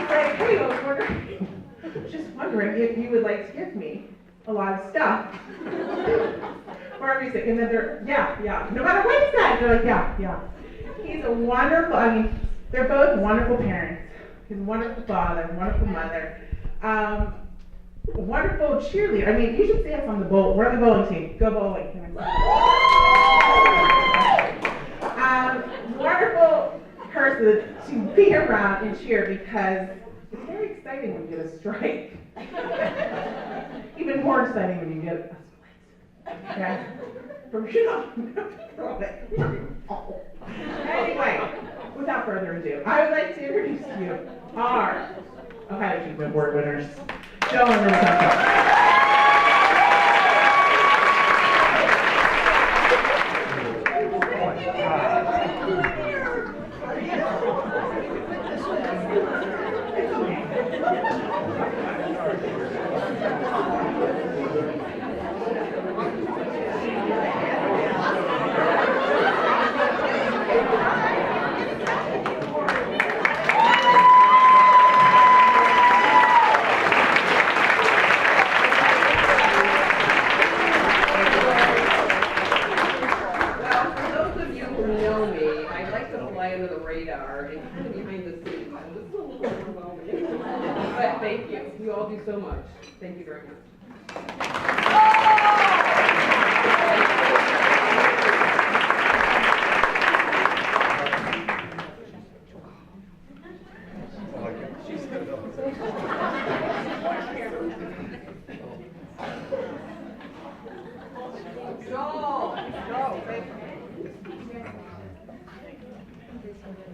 like, hey, I was just wondering if you would like to give me a lot of stuff for our music. And then yeah. No matter what he said, they're like, yeah. He's a wonderful, they're both wonderful parents. He's a wonderful father, wonderful mother. wonderful cheerleader. I mean, you should see us on the boat. We're on the bowling team. Go bowling. Wonderful person to be around and cheer because it's very exciting when you get a strike. Even more exciting when you get a split. Okay? Anyway, without further ado, I would like to introduce to you our Ohio Achievement Award winners, Joe and Rosanna. Thank you. You all do so much. Thank you very much.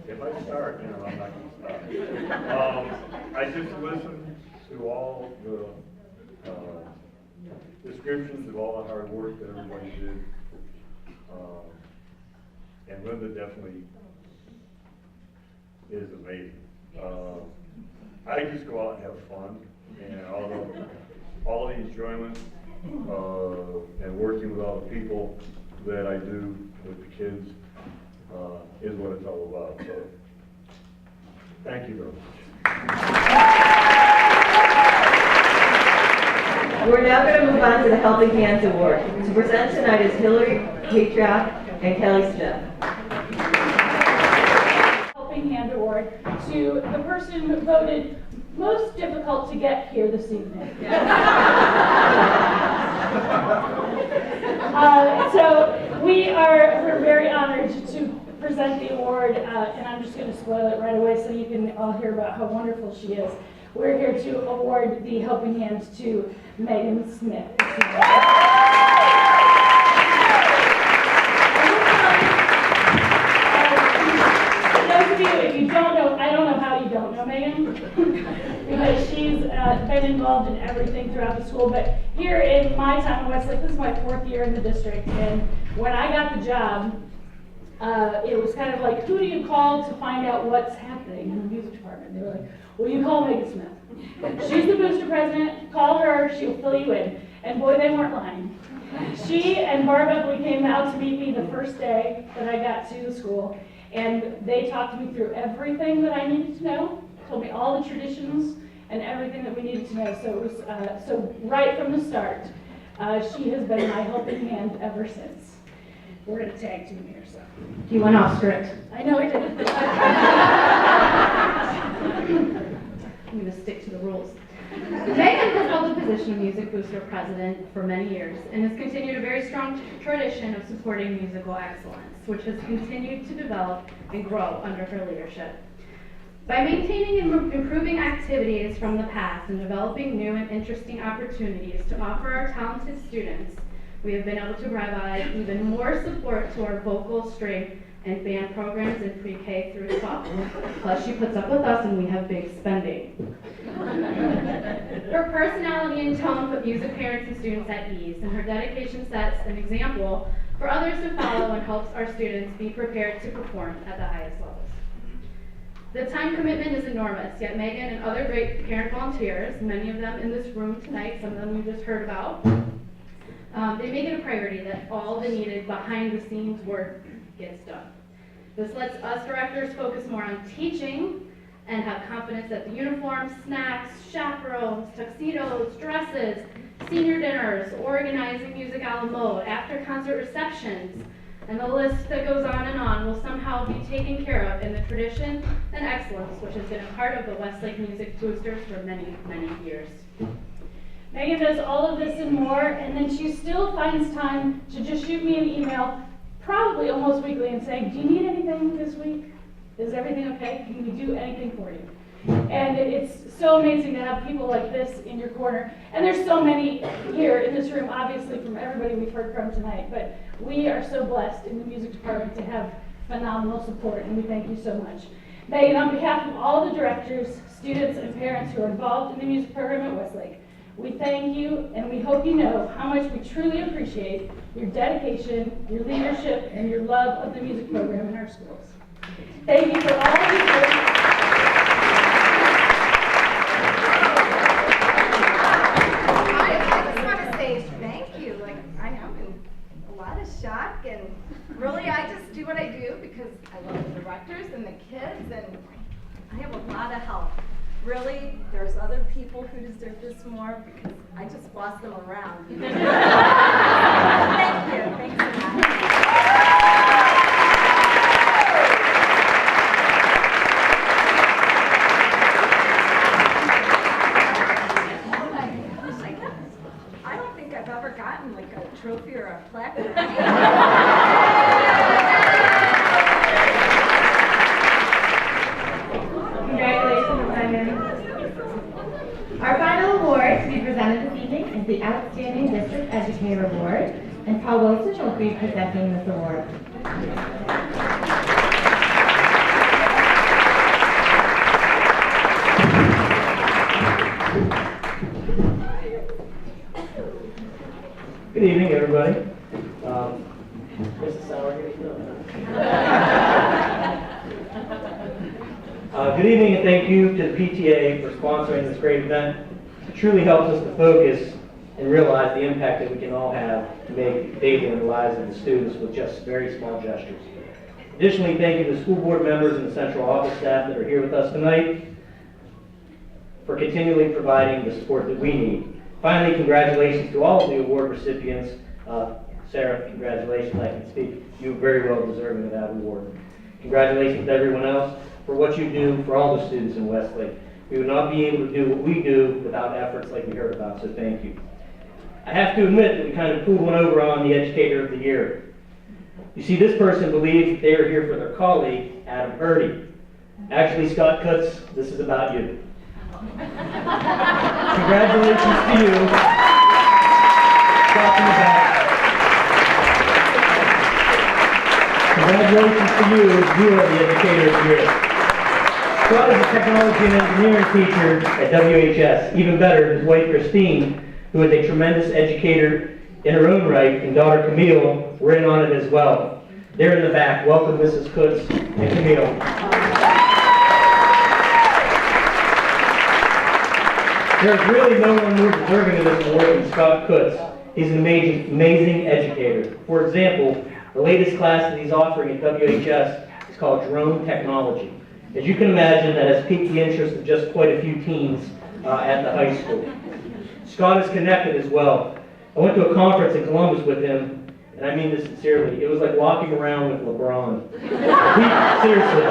If I start, I'm not going to stop. I just listened to all the descriptions of all the hard work that everybody did. And Linda definitely is amazing. I just go out and have fun, and all the enjoyment and working with all the people that I do with the kids is what it's all about. So, thank you very much. We're now going to move on to the Helping Hands Award. To present tonight is Hillary Patriot and Kelly Smith. Helping Hand Award to the person who voted most difficult to get here this evening. So we're very honored to present the award, and I'm just going to spoil it right away so you can all hear about how wonderful she is. We're here to award the Helping Hand to Megan Smith. Those of you, if you don't know, I don't know how you don't know Megan, because she's been involved in everything throughout the school, but here in my time in Westlake, this is my 4th year in the district, and when I got the job, it was kind of like, who do you call to find out what's happening in the music department? They were like, well, you call Megan Smith. She's the booster president, call her, she'll fill you in. And boy, they weren't lying. She and Barb Epley came out to meet me the first day that I got to the school, and they talked me through everything that I needed to know, told me all the traditions and everything that we needed to know. So it was, so right from the start, she has been my helping hand ever since. We're going to tag team here, so. You went off script. I know I did. I'm going to stick to the rules. Megan has held the position of Music Booster President for many years and has continued a very strong tradition of supporting musical excellence, which has continued to develop and grow under her leadership. By maintaining and improving activities from the past and developing new and interesting opportunities to offer our talented students, we have been able to provide even more support to our vocal, string, and band programs in pre-K through 12. Plus, she puts up with us and we have big spending. Her personality and tone put music parents and students at ease, and her dedication sets an example for others to follow and helps our students be prepared to perform at the highest levels. The time commitment is enormous, yet Megan and other great parent volunteers, many of them in this room tonight, some of them you just heard about, they make it a priority that all the needed behind-the-scenes work gets done. This lets us directors focus more on teaching and have confidence that the uniforms, snacks, chaperones, tuxedos, dresses, senior dinners, organizing music a la mode, after-concert receptions, and the list that goes on will somehow be taken care of in the tradition and excellence which has been a part of the Westlake Music Boosters for many, many years. Megan does all of this and more, and then she still finds time to just shoot me an email, probably almost weekly, and say, do you need anything this week? Is everything okay? Can we do anything for you? And it's so amazing to have people like this in your corner. And there's so many here in this room, obviously from everybody we've heard from tonight, but we are so blessed in the music department to have phenomenal support, and we thank you so much. Megan, on behalf of all the directors, students, and parents who are involved in the music program at Westlake, we thank you, and we hope you know how much we truly appreciate your dedication, your leadership, and your love of the music program in our schools. Thank you for all of you. I just want to say thank you. Like, I am in a lot of shock, and really I just do what I do because I love the directors and the kids, and I have a lot of help. Really, there's other people who deserve this more because I just boss them around. Thank you. Thanks so much. I don't think I've ever gotten like a trophy or a plaque. Congratulations, Simon. Our final award to be presented this evening is the Outstanding District Educator Award, and Paul Wilson will be presenting this award. Good evening, everybody. Mrs. Sauer, good evening, and thank you to the PTA for sponsoring this great event. It truly helps us to focus and realize the impact that we can all have to make daily in the lives of the students with just very small gestures. Additionally, thank you to the school board members and the central office staff that are here with us tonight for continually providing the support that we need. Finally, congratulations to all of the award recipients. Sarah, congratulations, I can speak. You're very well deserving of that award. Congratulations to everyone else for what you do for all the students in Westlake. We would not be able to do what we do without efforts like we heard about, so thank you. I have to admit that we kind of pulled one over on the Educator of the Year. You see, this person believes that they are here for their colleague, Adam Purdy. Actually, Scott Kutz, this is about you. Congratulations to you. Scott in the back. Congratulations to you. You are the Educator of the Year. Scott is a technology and engineering teacher at WHS. Even better, his wife Christine, who is a tremendous educator in her own right, and daughter Camille were in on it as well. They're in the back. Welcome, Mrs. Kutz and Camille. There's really no one more deserving of this award than Scott Kutz. He's an amazing educator. For example, the latest class that he's offering at WHS is called Drone Technology. As you can imagine, that has piqued the interest of just quite a few teens at the high school. Scott is connected as well. I went to a conference in Columbus with him, and I mean this sincerely. It was like walking around with LeBron. Seriously.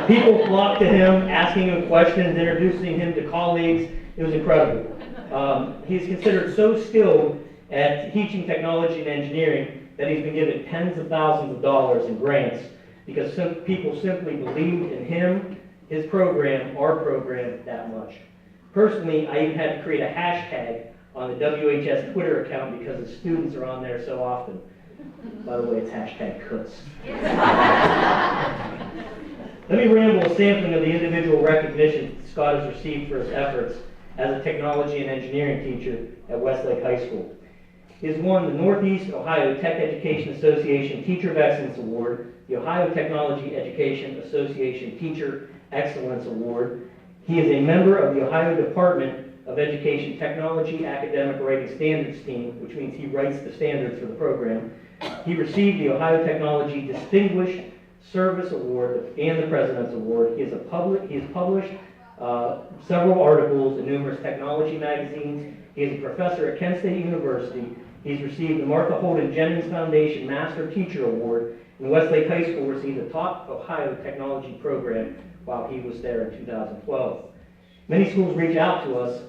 People flocked to him, asking him questions, introducing him to colleagues. It was incredible. He's considered so skilled at teaching technology and engineering that he's been given tens of thousands of dollars in grants because people simply believed in him, his program, our program, that much. Personally, I even had to create a hashtag on the WHS Twitter account because the students are on there so often. By the way, it's hashtag Kutz. Let me ramble a sampling of the individual recognition Scott has received for his efforts as a technology and engineering teacher at Westlake High School. He has won the Northeast Ohio Tech Education Association Teacher of Excellence Award, the Ohio Technology Education Association Teacher Excellence Award. He is a member of the Ohio Department of Education Technology Academic Writing Standards Team, which means he writes the standards for the program. He received the Ohio Technology Distinguished Service Award and the President's Award. He has published several articles in numerous technology magazines. He is a professor at Kent State University. He's received the Martha Holden Jennings Foundation Master Teacher Award, and Westlake High School received the top Ohio technology program while he was there in 2012. Many schools reach out to us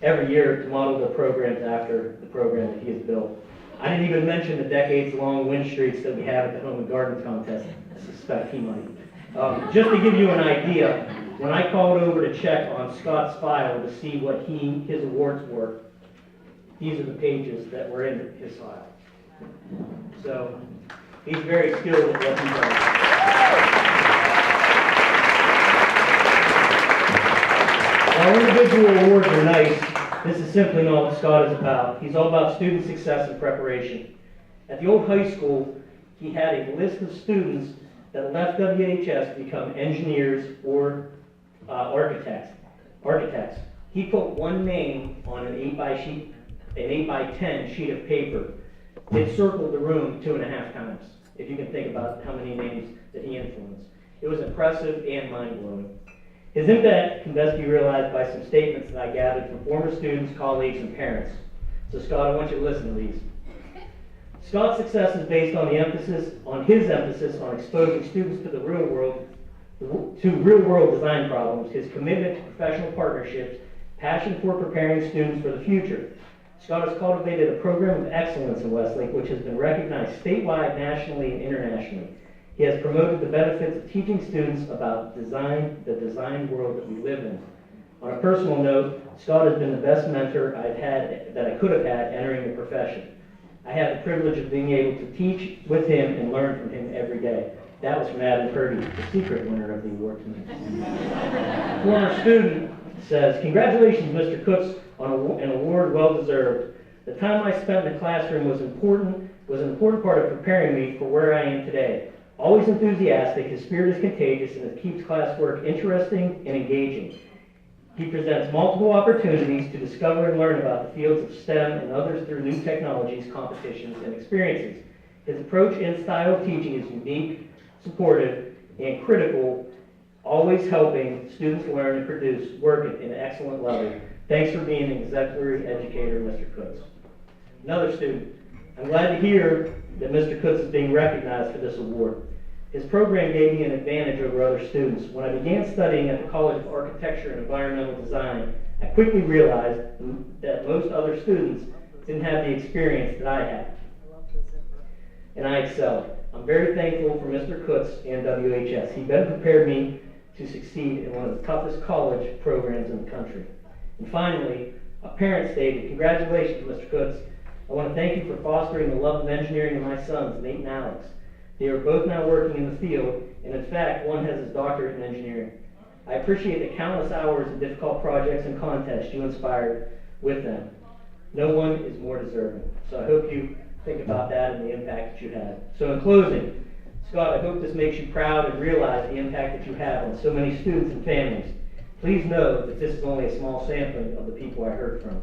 every year to model their programs after the program that he has built. I didn't even mention the decades-long win streaks that we have at the Home and Garden Contest. I suspect he might. Just to give you an idea, when I called over to check on Scott's file to see what his awards were, these are the pages that were in his file. So he's very skilled at what he does. While individual awards are nice, this is simply not what Scott is about. He's all about student success and preparation. At the old high school, he had a list of students that left WHS to become engineers or architects. He put one name on an 8x10 sheet of paper. It circled the room 2.5 times, if you can think about how many names that he influenced. It was impressive and mind-blowing. His impact can best be realized by some statements that I gathered from former students, colleagues, and parents. So Scott, I want you to listen to these. Scott's success is based on his emphasis on exposing students to the real world, to real-world design problems, his commitment to professional partnerships, passion for preparing students for the future. Scott has cultivated a program of excellence in Westlake, which has been recognized statewide, nationally, and internationally. He has promoted the benefits of teaching students about the design world that we live in. On a personal note, Scott has been the best mentor that I could have had entering the profession. I had the privilege of being able to teach with him and learn from him every day. That was from Adam Purdy, the secret winner of the award tonight. Former student says, "Congratulations, Mr. Cooks, on an award well deserved. The time I spent in the classroom was an important part of preparing me for where I am today. Always enthusiastic, his spirit is contagious, and it keeps classwork interesting and engaging. He presents multiple opportunities to discover and learn about the fields of STEM and others through new technologies, competitions, and experiences. His approach and style of teaching is unique, supportive, and critical, always helping students learn and produce work at an excellent level. Thanks for being an exemplary educator, Mr. Cooks." Another student, "I'm glad to hear that Mr. Cooks is being recognized for this award. His program gave me an advantage over other students. When I began studying at the College of Architecture and Environmental Design, I quickly realized that most other students didn't have the experience that I had, and I excelled. I'm very thankful for Mr. Cooks and WHS. He better prepared me to succeed in one of the toughest college programs in the country." And finally, a parent stated, "Congratulations, Mr. Cooks. I want to thank you for fostering the love of engineering in my sons, Nate and Alex. They are both now working in the field, and in fact, one has his doctorate in engineering. I appreciate the countless hours of difficult projects and contests you inspired with them. No one is more deserving." So I hope you think about that and the impact that you had. So in closing, Scott, I hope this makes you proud and realize the impact that you have on so many students and families. Please know that this is only a small sampling of the people I heard from.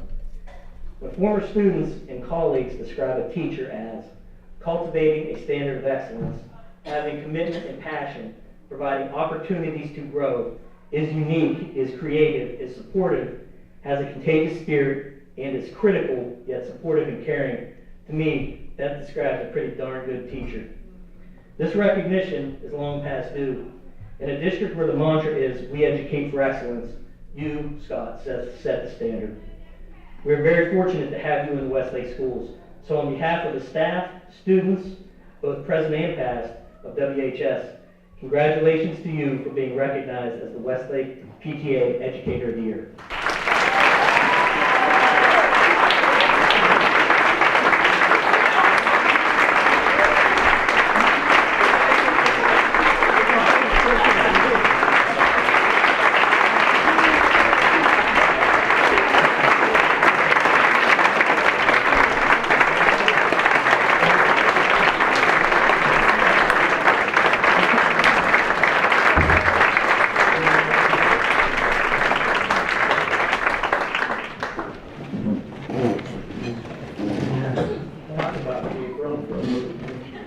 When former students and colleagues describe a teacher as cultivating a standard of excellence, having commitment and passion, providing opportunities to grow, is unique, is creative, is supportive, has a contagious spirit, and is critical yet supportive and caring, to me, that describes a pretty darn good teacher. This recognition is long past due. In a district where the mantra is, "We educate for excellence," you, Scott, set the standard. We're very fortunate to have you in the Westlake schools. So on behalf of the staff, students, both present and past, of WHS, congratulations to you for being recognized as the Westlake PTA Educator of the Year.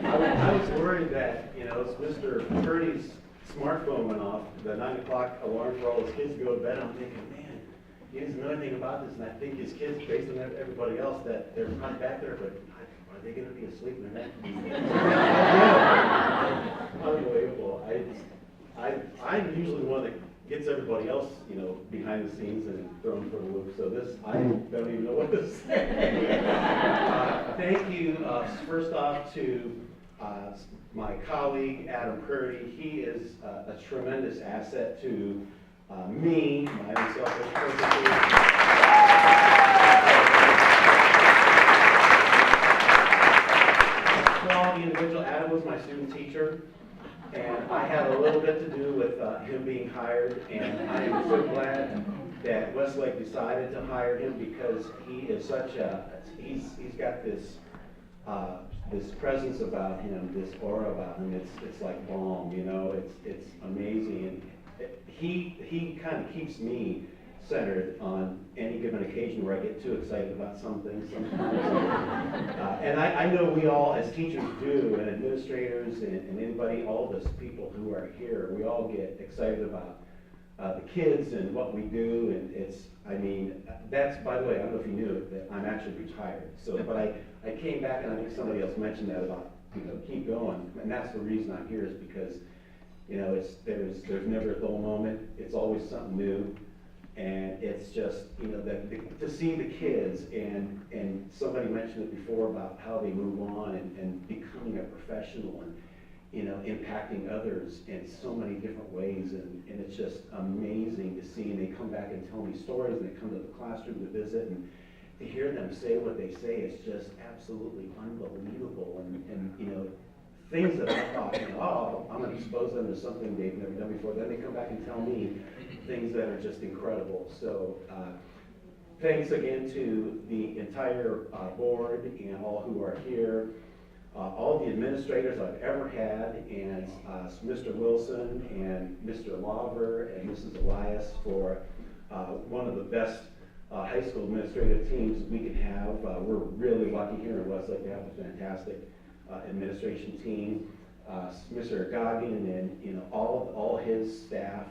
I was worried that, as Mr. Purdy's smartphone went off, the 9 o'clock alarm for all his kids to go to bed, I'm thinking, man, he doesn't know anything about this, and I think his kids, based on everybody else, that they're not back there, but are they going to be asleep in the next? Unbelievable. I'm usually one that gets everybody else, you know, behind the scenes and thrown for the loop. So this, I don't even know what to say. Thank you, first off, to my colleague, Adam Purdy. He is a tremendous asset to me, my own selfish purposes. Quality individual. Adam was my student teacher, and I had a little bit to do with him being hired, and I am so glad that Westlake decided to hire him because he is such a, he's got this this presence about him, this aura about him. It's like balm, you know. It's amazing, and he kind of keeps me centered on any given occasion where I get too excited about something sometimes. And I know we all, as teachers do, and administrators, and anybody, all of us people who are here, we all get excited about the kids and what we do, and it's, I mean, that's, by the way, I don't know if you knew that I'm actually retired. So, but I came back, and I think somebody else mentioned that about, you know, keep going, and that's the reason I'm here is because, you know, there's never a dull moment. It's always something new. And it's just, you know, to see the kids, and somebody mentioned it before about how they move on and becoming a professional and, you know, impacting others in so many different ways. And it's just amazing to see. And they come back and tell me stories, and they come to the classroom to visit, and to hear them say what they say is just absolutely unbelievable. And you know, things that I thought, you know, oh, I'm going to expose them to something they've never done before. Then they come back and tell me things that are just incredible. So thanks again to the entire board and all who are here, all the administrators I've ever had, and Mr. Wilson and Mr. Lawver and Mrs. Elias for one of the best high school administrative teams we can have. We're really lucky here in Westlake to have a fantastic administration team. Mr. Goggin and, you know, all his staff,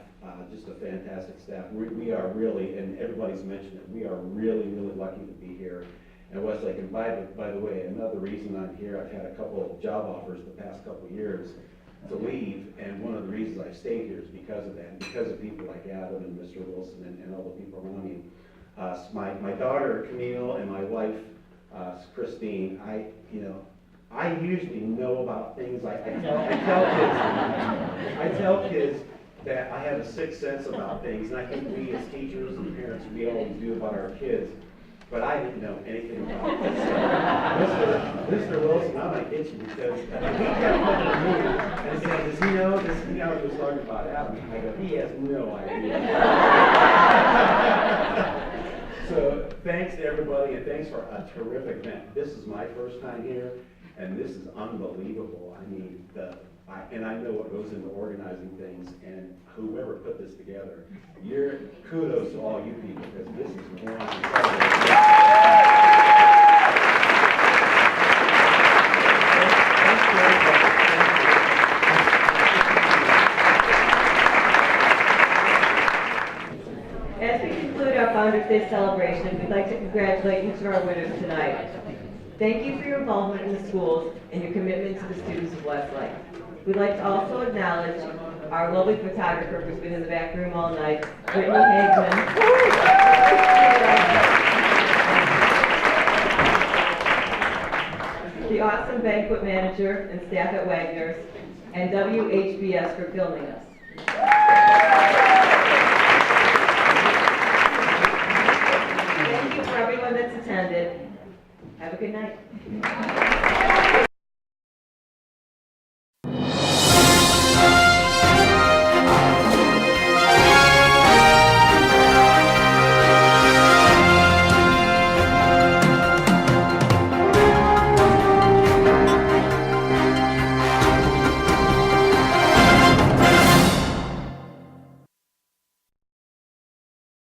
just a fantastic staff. We are really, and everybody's mentioned it, we are really, really lucky to be here at Westlake. And by the way, another reason I'm here, I've had a couple of job offers the past couple of years to leave, and one of the reasons I've stayed here is because of that, and because of people like Adam and Mr. Wilson and all the people around me. My daughter Camille and my wife Christine, I usually know about things. I tell kids that I have a sixth sense about things, and I think we as teachers and parents, we always do about our kids, but I didn't know anything about this. Mr. Wilson, I might get you because he kept looking at me and said, does he know this? He was talking about Adam. I go, he has no idea. So thanks to everybody, and thanks for a terrific event. This is my first time here, and this is unbelievable. I mean, and I know what goes into organizing things, and whoever put this together, kudos to all you people, because this is one As we conclude our Founders Day celebration, we'd like to congratulate each of our winners tonight. Thank you for your involvement in the schools and your commitment to the students of Westlake. We'd like to also acknowledge our lovely photographer who's been in the back room all night, Brittany Hagman. The awesome banquet manager and staff at Wagner's, and WHBS for filming us. Thank you for everyone that's attended. Have a good night.